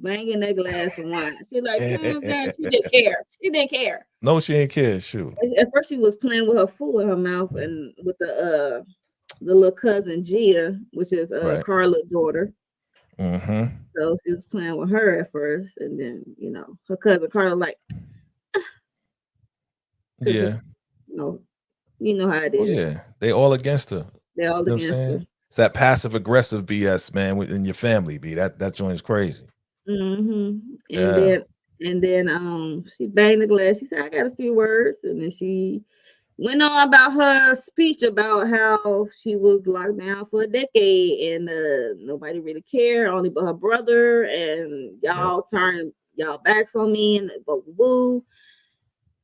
banging that glass of wine. She like, man, she didn't care. She didn't care. No, she ain't care. Shoot. At first, she was playing with her food in her mouth and with the little cousin Gia, which is Right. Carla's daughter. Mm-hmm. So she was playing with her at first, and then her cousin Carla like, Yeah. You know how it Oh is. yeah. They all against her. They're all You know what I'm against her. saying? It's that passive aggressive BS, man, within your family, B. That joint's crazy. Mm-hmm. Yeah. And then she banged the glass. She said, "I got a few words," and then she went on about her speech about how she was locked down for a decade and nobody really cared, only but her brother, and y'all turned y'all backs on me and boo,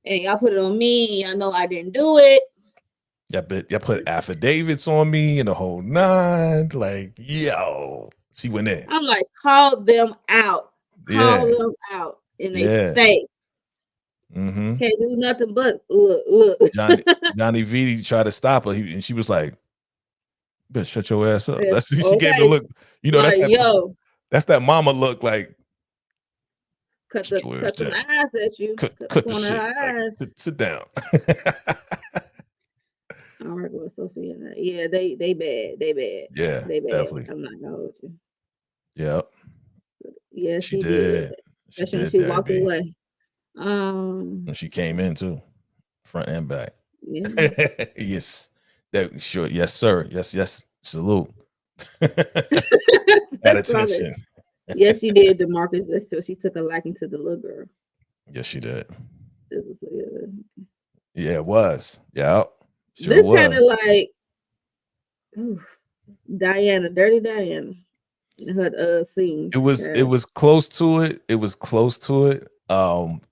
and y'all put it on me. And y'all know I didn't do it. Y'all put affidavits on me and the whole nine. Like, yo, she went in. I'm like, call them out. Call Yeah. them out in their face. Mm-hmm. Can't do nothing but look. Johnny V tried to stop her, and she was like, "Bitch, shut your ass up." Yes, She gave the look. You know, like, that's that mama look like. Cut some eyes at you. Cut the shit. Like, sit down. All right, well, Sophia. Yeah, they bad. They bad. Yeah, they bad. definitely. I'm not gonna hold you. Yep. Yeah, she did. Especially when she walked away. When she came in too, front and back. Yeah. Yes. That sure. Yes, sir. Yes. Salute. That attention. Yes, she did, DeMarcus. That's so she took a liking to the little girl. Yes, she did. Yeah, it was. Yeah. Sure this was. kind of like Diana, Dirty Diana. Her scene. It was close to it. It was close to it.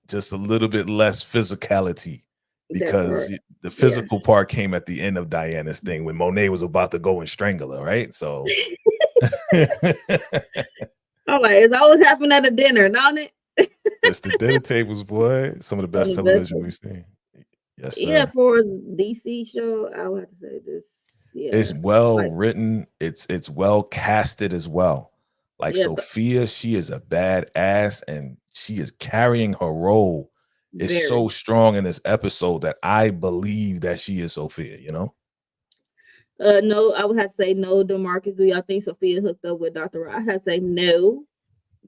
Just a little bit less physicality because the physical part came at the end of Diana's thing when Monet was about to go and strangle her, right? So I'm like, it's always happening at a dinner, don't it? It's the dinner tables, boy. Some of the best television we've seen. Yes, sir. Yeah, for a DC show, I would have to say this. Yeah, it's well written. It's well casted as well. Like Sophia, she is a badass and she is carrying her role. It's so strong in this episode that I believe that she is Sophia, you know? No, I would have to say no, DeMarcus. Do y'all think Sophia hooked up with Dr. Ross? I have to say no,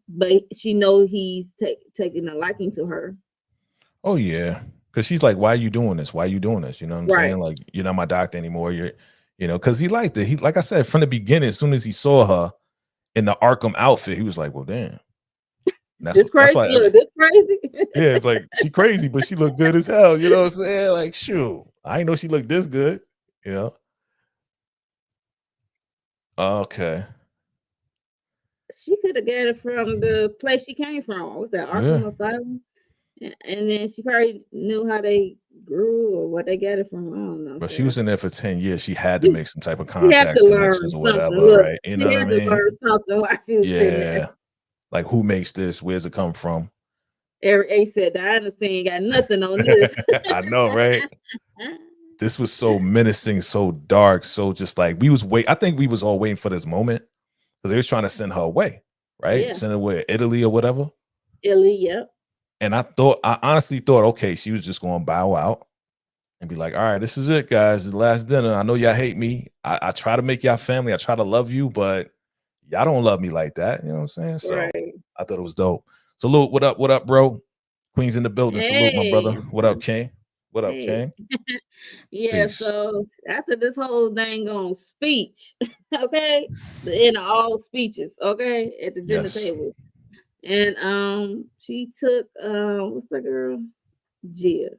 but she knows he's taking a liking to her. Oh yeah, because she's like, "Why are you doing this? Why are you doing this?" You know what I'm saying? Like, you're not my doctor anymore. You're, because he liked it. He, like I said from the beginning, as soon as he saw her in the Arkham outfit, he was like, "Well, damn." That's crazy. Why, this crazy. Yeah, it's like she crazy, but she looked good as hell. You know what I'm saying? Like, shoot, I didn't know she looked this good. You know. Okay. She could have got it from the place she came from. What was that, Arkham Asylum? And then she probably knew how they grew or what they got it from. I don't know. But she was in there for 10 years. She had to make some type of contacts, connections, or whatever, right? You know what I mean? Learn something while she was in there. Like, who makes this? Where's it come from? Eric A said, Diana ain't got nothing on this. I know, right? This was so menacing, so dark, so just like I think we was all waiting for this moment because they was trying to send her away, right? Send her away to Italy or whatever. Italy, yep. And I honestly thought, okay, she was just going to bow out and be like, all right, this is it, guys. It's the last dinner. I know y'all hate me. I try to make y'all family. I try to love you, but y'all don't love me like that. You know what I'm saying? So I thought it was dope. Salute. What up, bro? Queen's in the building. Hey. Salute, my brother. What up, King? What up, King? Yeah, peace. So after this whole dang on speech, okay, the end of all speeches, okay, at the dinner table. And she took what's the girl? Gia,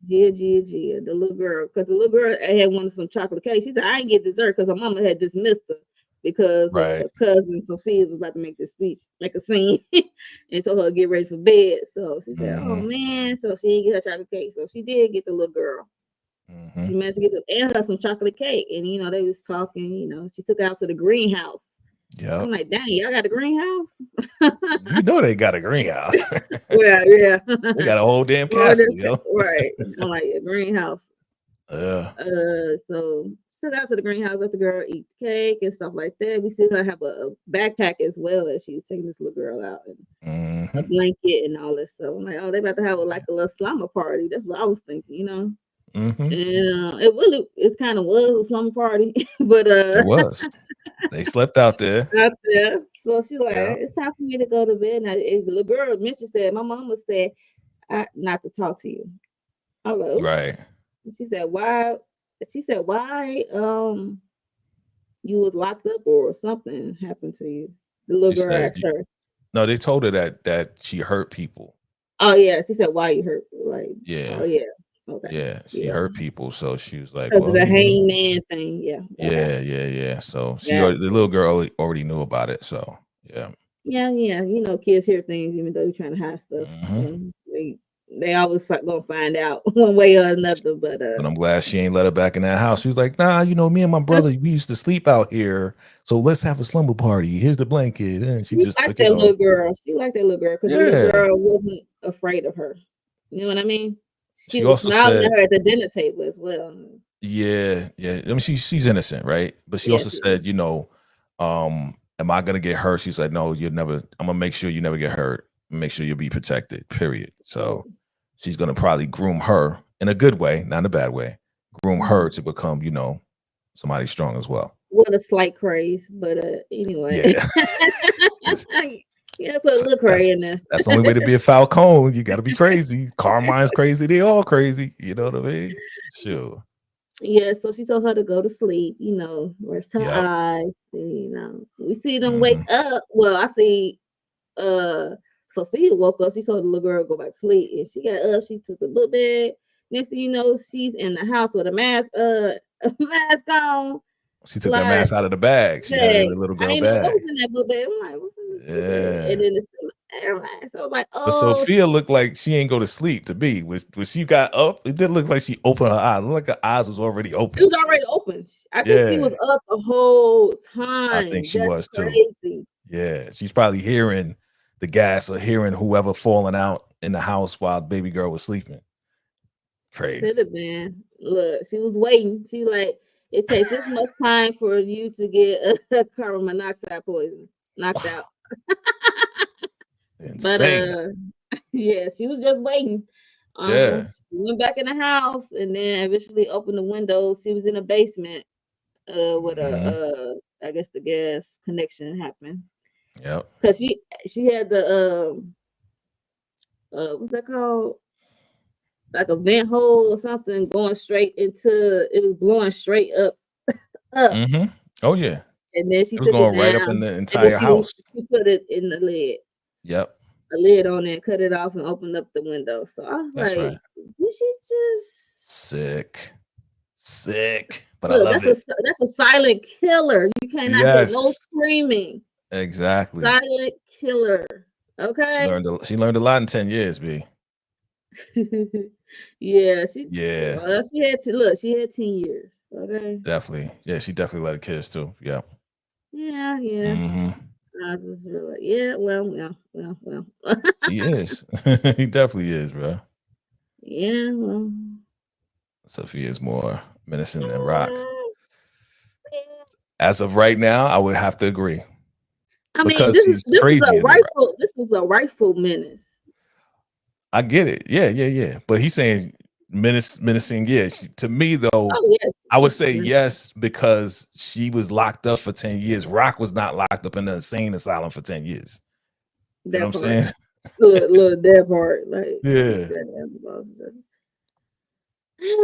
the little girl, because the little girl had wanted some chocolate cake. She said, I ain't get dessert because her mama had dismissed her. because Right. cousin Sophia was about to make this speech, like a scene, and told her to get ready for bed. So she said, "Oh Mhm. man!" So she didn't get her chocolate cake. So she did get the little girl. Mhm. She managed to get and her some chocolate cake, and they was talking. She took her out to the greenhouse. Yep. I'm like, dang, y'all got a greenhouse? You know they got a greenhouse. Yeah. They got a whole damn Florida, castle, yo. right? I'm like a greenhouse. Yeah. So took out to the greenhouse, let the girl eat cake and stuff like that. We see her have a backpack as well as she's taking this little girl out and a Mhm. blanket and all this stuff. I'm like, oh, they about to have like a little slumber party. That's what I was thinking. Mhm. And it kind of was a slumber party, but It was. They slept out there. out there. So she like, Yeah. it's time for me to go to bed. Now, the little girl Mitchell said, my mama said, not to talk to you. I was like, "Ooh." Right. She said, why? She said, why? You was locked up or something happened to you. The little She girl said, asked her. no, they told her that she hurt people. Oh yeah, she said, why you hurt? Like, Yeah. oh yeah, okay, Yeah. She yeah, hurt people. So she was like, because of well, the hangman thing. Yeah, yeah. So yeah, the little girl already knew about it. So yeah. yeah. Kids hear things even though you're trying to hide stuff. Mhm. They always gonna find out one way or another. But But I'm glad she ain't let her back in that house. She was like, nah, me and my brother, we used to sleep out here. So let's have a slumber party. Here's the blanket. And she she just liked took it that home. little girl. She liked that little girl because the little Yeah. girl wasn't afraid of her. You know what I mean? She She was also smiling said, at her at the dinner table as well. yeah. I mean, she's innocent, right? But she Yes, also said, am I gonna get hurt? She's like, no, I'm gonna make sure you never get hurt. Make sure you'll be protected, period. So she's gonna probably groom her in a good way, not in a bad way. Groom her to become, somebody strong as well. with a slight craze, but anyway. Yeah. Yeah, put a little craze in there. That's the only way to be a Falcone. You got to be crazy. Carmine's crazy. They all crazy. You know what I mean? Sure. Yeah, so she told her to go to sleep, rest her Yep. eyes. And, we see them wake up. Well, I see Sophia woke up. She told the little girl to go back to sleep. And she got up, she took a little bit. Next thing you know, she's in the house with a mask on. She took that mask out of the bag. She had it in the little I girl didn't know what bag. was in that little bag. I'm like, what's in this little bag? And then it's still air mask. So I was like, But Sophia looked like she ain't go to sleep to be. When she got up, it didn't look like she opened her eyes. It looked like her eyes was already open. It was already open. I think she was up the whole time. I think she That's was crazy. too. Yeah, she's probably hearing the gas or hearing whoever falling out in the house while baby girl was sleeping. Crazy. Could have been. Look, she was waiting. She like, it takes this much time for you to get a carbon monoxide poison knocked out. Insane. But yeah, she was just waiting. Yeah. She went back in the house and then eventually opened the windows. She was in the basement with I guess the gas connection happened. Yep. Because she had the what's that called? Like a vent hole or something going straight into it was blowing straight up. Oh yeah. And then she It was took it going right up down. in the And entire house. she put it in the lid. Yep. A lid on it, cut it off, and opened up the window. So I was That's like, right. did she just sick? But look, I love it. That's a silent killer. You cannot hear no screaming. Exactly. Silent killer. Okay. She learned a lot in 10 years, B. Yeah, she had to look, she had 10 years. Okay. Definitely. Yeah, she definitely let her kids too. Yeah. Yeah. I just realized, well. He is. He definitely is, bro. Yeah, well. Sophia is more menacing than Rock. As of right now, I would have to agree. I mean, because this is a rightful menace. I get it. Yeah. But he's saying menacing. Yeah. To me, though, I would say yes because she was locked up for 10 years. Rock was not locked up in an insane asylum for 10 years. You know what I'm saying? Look, that part. Like, yeah.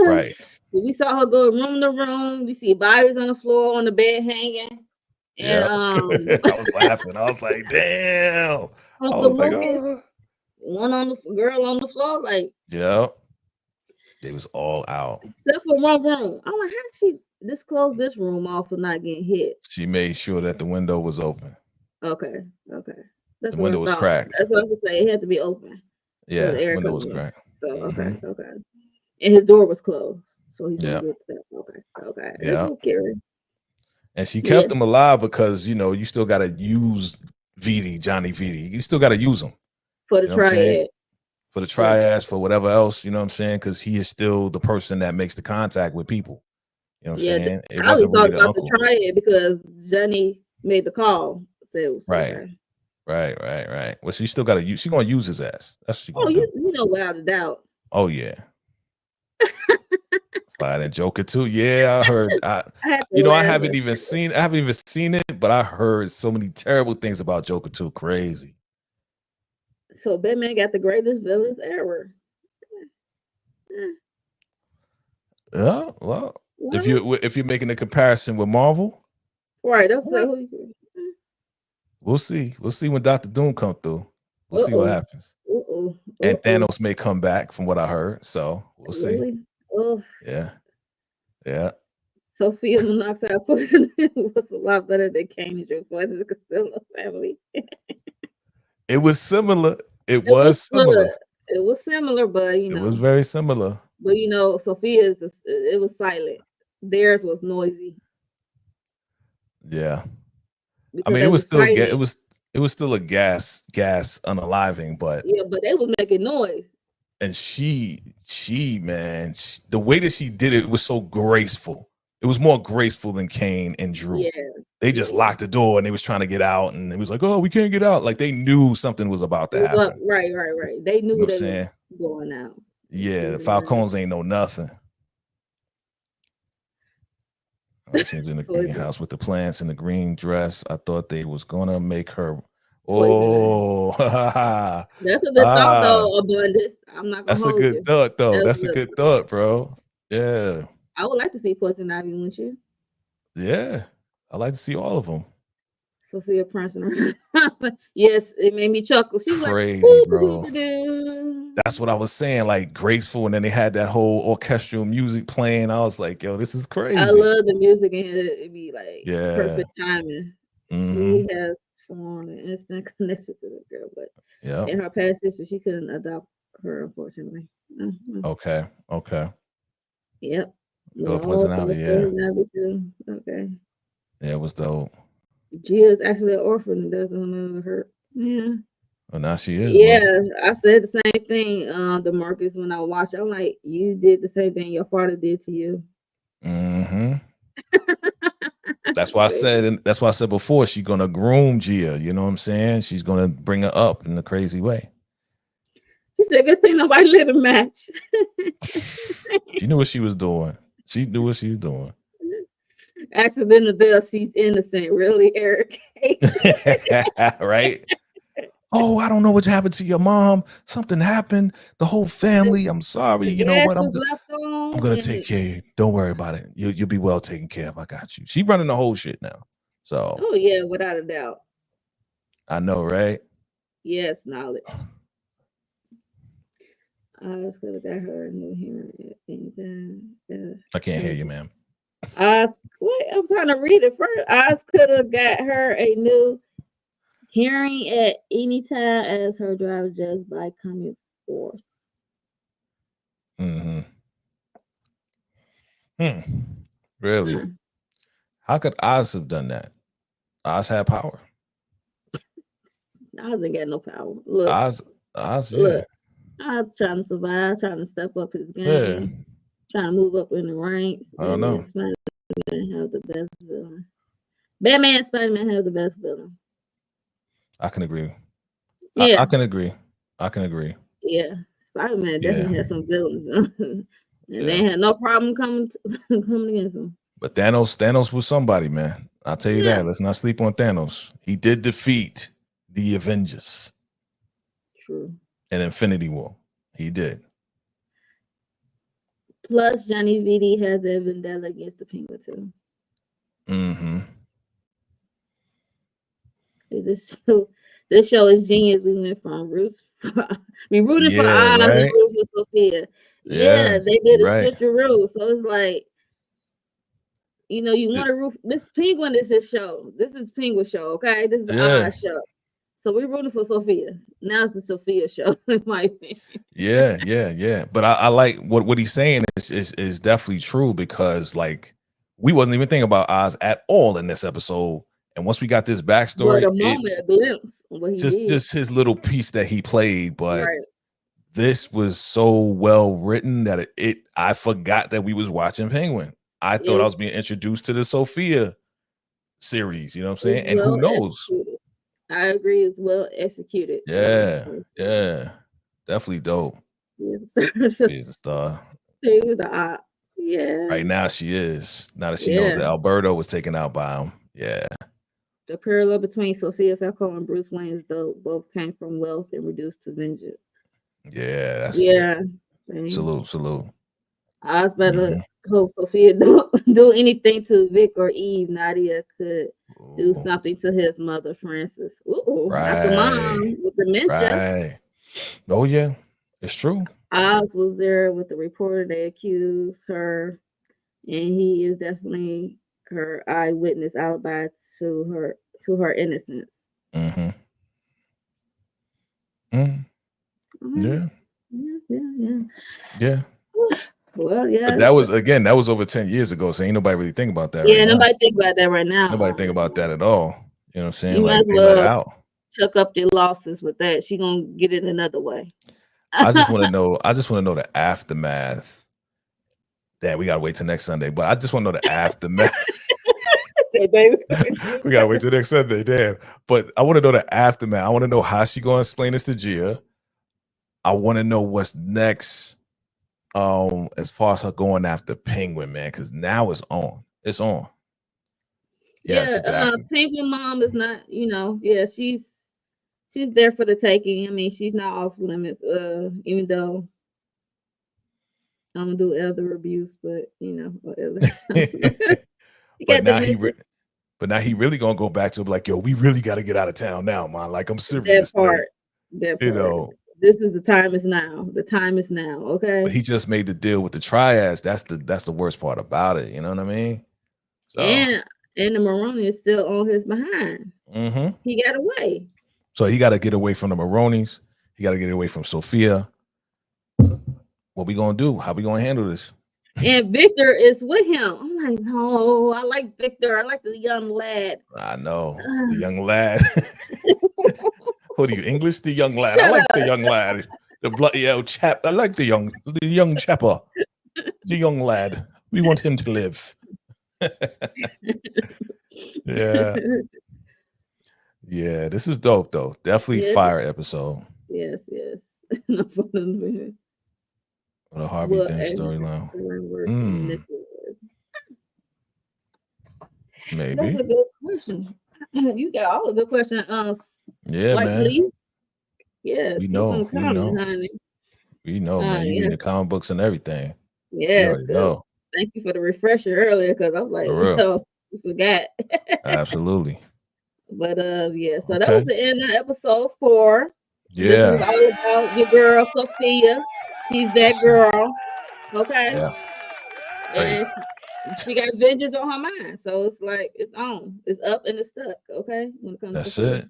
Right. We saw her go room to room. We see bodies on the floor, on the bed hanging. And I was laughing. I was like, damn. I was like, oh. One on the girl on the floor, like yeah. They was all out. Except for one room. I'm like, how she Just close this room off for not getting hit. She made sure that the window was open. Okay. That's The what I window was thought. cracked. That's what I was saying. It had to be open. Yeah, the air window was coming in. cracked. So Mhm. okay. And his door was closed. So he's Yeah. doing good stuff. Okay. Yeah. That's okay. And she kept him alive because you still gotta use Johnny Viti. You still gotta use him. For the You know what I'm saying? triad. For the triads, for whatever else, you know what I'm saying? Because he is still the person that makes the contact with people. You know what I'm saying? It wasn't really the uncle. The triad because Johnny made the call. So Right. Okay. Right. Well, she still gotta use. She's gonna use his ass. That's what she's gonna do. You know, without a doubt. Oh yeah. Fire and Joker too. Yeah, I heard. I haven't even seen it, but I heard so many terrible things about Joker 2. Crazy. So Batman got the greatest villains ever. Yeah, well, if you're making a comparison with Marvel, right? That's we'll see. We'll see when Dr. Doom comes through. We'll see what happens. And Thanos may come back, from what I heard. So we'll see. Yeah. Sophia monoxide poisoning was a lot better than Kane and Joe Poison Castillo family. It was similar. It was similar, but it was very similar. But Sophia's it was silent. Theirs was noisy. Yeah. I mean, it was still it was still a gas unaliving, but but they was making noise. And she the way that she did it was so graceful. It was more graceful than Kane and Drew. Yeah. They just locked the door and they was trying to get out, and it was like, oh, we can't get out. Like they knew something was about to happen. Right. They knew they were going out. Yeah, the Falcons ain't know nothing. She was in the greenhouse with the plants in the green dress. I thought they was gonna make her. Oh, that's a good thought though, Abundance. I'm not gonna. That's a good thought though. That's a good thought, bro. Yeah. I would like to see Poison Ivy, wouldn't you? Yeah, I like to see all of them. Sophia prancing around. Yes, it made me chuckle. She's crazy, like, bro. That's what I was saying, like graceful, and then they had that whole orchestral music playing. I was like, yo, this is crazy. I love the music, and it'd be like perfect timing. She has formed an instant connection to the girl, but in her past history, she couldn't adopt her, unfortunately. Okay. Yep. Poison Ivy, yeah. Okay. Yeah, it was dope. Gia's actually an orphan and doesn't hurt. Yeah. Well, now she is. Yeah, I said the same thing, DeMarcus, when I watched. I'm like, you did the same thing your father did to you. That's why I said before, she's gonna groom Gia. You know what I'm saying? She's gonna bring her up in a crazy way. She said, "Good thing nobody let her match." She knew what she was doing. Accidental death. She's innocent. Really, Eric? Right? Oh, I don't know what happened to your mom. Something happened. The whole family. I'm sorry. You know what? I'm gonna take care of you. Don't worry about it. You'll be well taken care of. I got you. She running the whole shit now. So. Oh yeah, without a doubt. I know, right? Yes, knowledge. I was gonna got her a new hearing anytime. I can't hear you, ma'am. I'm trying to read it first. Oz could have got her a new hearing at any time as her driver just by coming forth. Really? How could Oz have done that? Oz had power. Oz ain't got no power. Look, Oz, look. Oz trying to survive, trying to step up his game, trying to move up in the ranks. I don't know. Spider-Man have the best villain. Batman and Spider-Man have the best villain. I can agree. Yeah, I can agree. Yeah, Spider-Man definitely had some villains, and they had no problem coming against him. But Thanos was somebody, man. I'll tell you that. Let's not sleep on Thanos. He did defeat the Avengers. True. In Infinity War, he did. Plus, Johnny Viti has a vendetta against the Penguin too. This show is genius. We went from rooting for Oz and rooting for Sophia. Yeah, they did a switcheroo. So it's like You know, you want to root. This Penguin is his show. This is Penguin show. Okay, this is the Yeah. Oz show. So we're rooting for Sophia. Now it's the Sophia show, in my opinion. Yeah. But I like what he's saying is definitely true, because like we wasn't even thinking about Oz at all in this episode. And once we got this backstory, But a moment, a glimpse of what he did. just his little piece that he played, but Right. this was so well written that I forgot that we was watching Penguin. I thought I was being introduced to the Sophia series, you know what I'm saying? And who knows? Executed. I agree, it's well executed. Yeah. Definitely dope. She's a star. Yeah. Right now she is. Now that she knows that Alberto was taken out by him. Yeah. The parallel between Sophia Falcone and Bruce Wayne is dope. Both came from wealth and reduced to vengeance. Yeah. Salute. I was better hope Sophia don't do anything to Vic or Eve. Nadia could do something to his mother, Frances. Not the mom with dementia. Right. Oh yeah, it's true. Oz was there with the reporter. They accused her, and he is definitely her eyewitness alibi to her innocence. Yeah. Well, yeah. But that was over 10 years ago, so ain't nobody really think about that. Yeah, nobody think about that right now. Nobody think about that at all. You know what I'm saying? You like they let out. Chuck up their losses with that. She gonna get it another way. I just want to know the aftermath. Damn, we gotta wait till next Sunday. But I just want to know the aftermath. We gotta wait till next Sunday. Damn. But I want to know the aftermath. I want to know how she gonna explain this to Gia. I want to know what's next. As far as her going after Penguin, man, because now it's on. It's on. Yes, exactly. Penguin mom is not, she's there for the taking. I mean, she's not off limits, even though I'm gonna do elder abuse, but whatever. But now he really gonna go back to like, yo, we really got to get out of town now, man. Like, I'm serious. That part. This is the time is now. The time is now. Okay. But he just made the deal with the triads. That's the worst part about it. You know what I mean? So. And the Maroni is still on his behind. He got away. So he got to get away from the Maronis. He got to get away from Sophia. What we gonna do? How we gonna handle this? And Victor is with him. I'm like, no, I like Victor. I like the young lad. I know the young lad. What are you, English? The young lad. I like the young lad. The bloody old chap. I like the young chapper. The young lad. We want him to live. Yeah, this is dope though. Definitely fire episode. Yes. What a Harvey Dent storyline. Maybe. That's a good question. You got all of the questions. Man. Yeah, we know. Honey. We know, man. You read the comic books and everything. Yeah, thank you for the refresher earlier, because I was like, we forgot. Absolutely. But so that was the end of episode 4. Yeah. This is all about your girl Sophia. He's that girl. Okay. Yeah. And she got vengeance on her mind. So it's like it's on. It's up and it's stuck. Okay. When it comes That's it.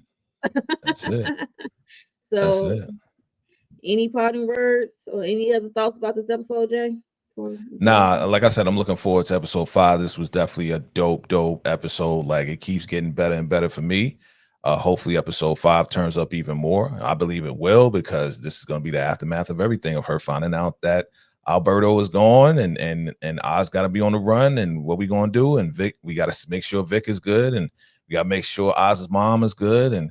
So That's it. Any parting words or any other thoughts about this episode, Jay? Nah, like I said, I'm looking forward to episode 5. This was definitely a dope episode. Like, it keeps getting better and better for me. Hopefully episode 5 turns up even more. I believe it will, because this is going to be the aftermath of everything, of her finding out that Alberto is gone and Oz got to be on the run, and what we going to do. And Vic, we got to make sure Vic is good, and we got to make sure Oz's mom is good. And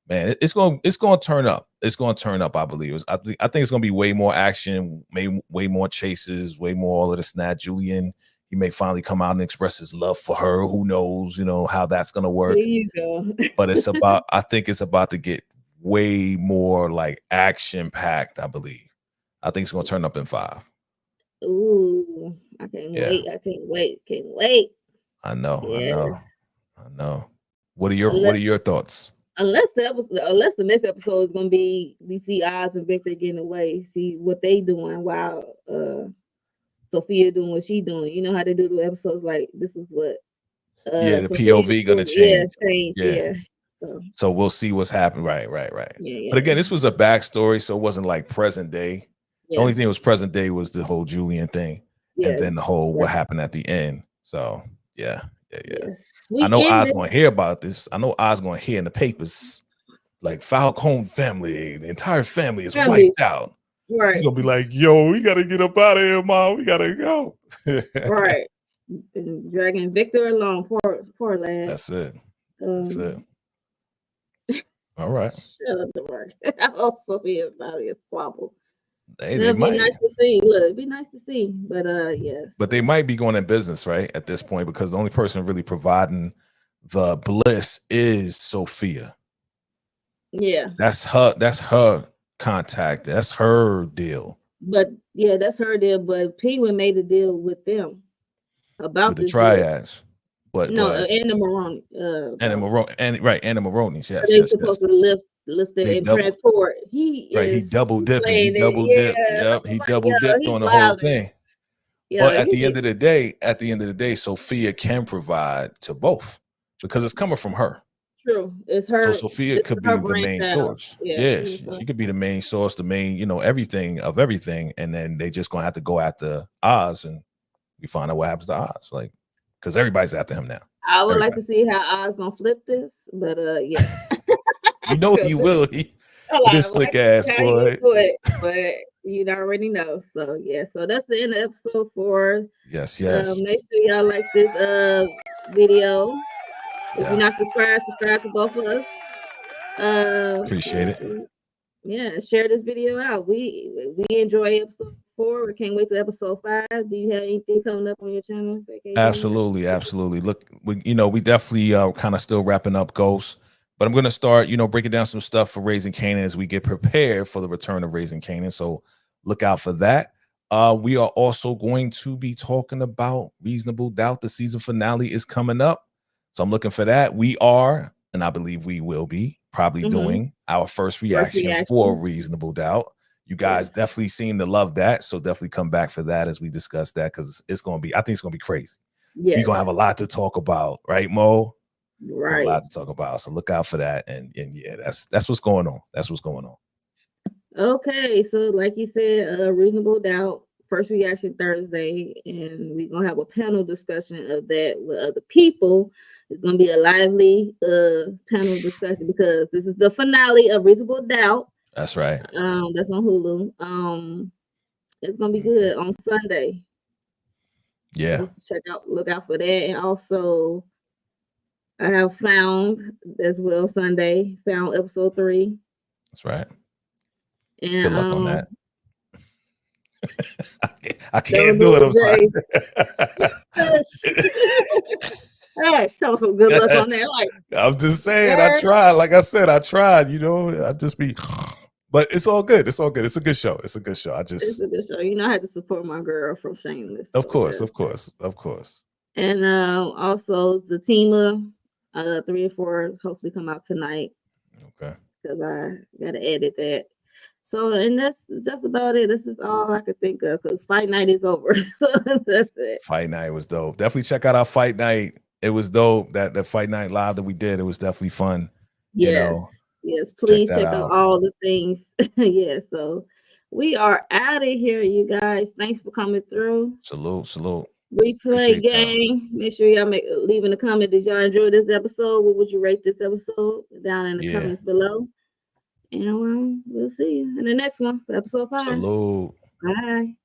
man, it's going to turn up. It's going to turn up, I believe. I think it's going to be way more action, way more chases, way more all of this. Nat Julian, he may finally come out and express his love for her. Who knows, how that's going to work. There you go. But I think it's about to get way more like action packed, I believe. I think it's going to turn up in 5. Ooh, I can't wait. I can't wait. I know. What are your thoughts? Unless the next episode is gonna be we see Oz and Victor getting away, see what they doing while Sophia doing what she doing. You know how they do the episodes like this is what Yeah, the Sophia POV gonna yeah, change. change, Yeah. yeah. So we'll see what's happening. Right. Yeah, But again, this was a backstory, so it wasn't like present day. The only thing that was present day was the whole Julian thing, and then the whole what happened at the end. So yeah. Yes. I know Oz gonna hear about this. I know Oz gonna hear in the papers, like Falcone family, the entire family is wiped out. Right. He's gonna be like, yo, we gotta get up out of here, Mom. We gotta go. Right. And dragging Victor along, poor lad. That's it. That's it. All right. Shut up, the work. Also, Sophia's body is squabble. Hey, It'd be nice to see. Look, it'd be nice to see. But yes. But they might be going in business, right? At this point, because the only person really providing the bliss is Sophia. Yeah. That's her contact. That's her deal. But yeah, that's her deal. But Penguin made a deal with them about with the triads. Deal. But no, and the Maroni. And the Maroni, and the Maronis. Yes, they're supposed to lift it and transport. He double dipped. He double dipped. Yep, he double dipped on the whole thing. Yeah, but at the end of the day, Sophia can provide to both because it's coming from her. True, it's her. So Sophia could be the main source. Yeah, she could be the main source, the main, everything, and then they just gonna have to go after Oz, and we find out what happens to Oz, like, because everybody's after him now. I would like to see how Oz gonna flip this, but yeah. You know he will. This slick ass boy. But you already know. So yeah. So that's the end of episode 4. Yes. Make sure y'all like this video. If you're not subscribe to both of us. Appreciate it. Yeah, share this video out. We enjoy episode 4. We can't wait to episode 5. Do you have anything coming up on your channel? Absolutely. Look, we definitely kind of still wrapping up Ghost. But I'm going to start, breaking down some stuff for Raising Kanan as we get prepared for the return of Raising Kanan. So look out for that. We are also going to be talking about Reasonable Doubt. The season finale is coming up. So I'm looking for that. We are, and I believe we will be, probably doing our first reaction for Reasonable Doubt. You guys definitely seem to love that. So definitely come back for that as we discuss that, because I think it's going to be crazy. Yeah. We're going to have a lot to talk about. Right, Mo? Right. A lot to talk about, so look out for that. And yeah, that's what's going on. Okay, so like you said, Reasonable Doubt first reaction Thursday, and we're gonna have a panel discussion of that with other people. It's gonna be a lively panel discussion because this is the finale of Reasonable Doubt. That's right. That's on Hulu. It's gonna be good on Sunday. Yeah. So look out for that, and also. I have found as well Sunday, found episode 3. That's right. And good luck on that. I can't do it. I'm sorry. Show some good luck on that. Like, I'm just saying, I tried. Like I said, I tried. I just be, but it's all good. It's a good show. It's a good show. It's a good show. I had to support my girl from Shameless. Of course. And also the team 3 and 4 hopefully come out tonight. Okay. Because I gotta edit that. So, and that's just about it. This is all I could think of because Fight Night is over. So that's it. Fight Night was dope. Definitely check out our Fight Night. It was dope. That Fight Night live that we did. It was definitely fun. Yes. Yes. Please check out all the things. Yeah. So we are out of here, you guys. Thanks for coming through. Salute. We play game. Make sure y'all leave in the comment. Did y'all enjoy this episode? What would you rate this episode? Down in the comments below. And we'll see you in the next one for episode 5. Salute. Bye.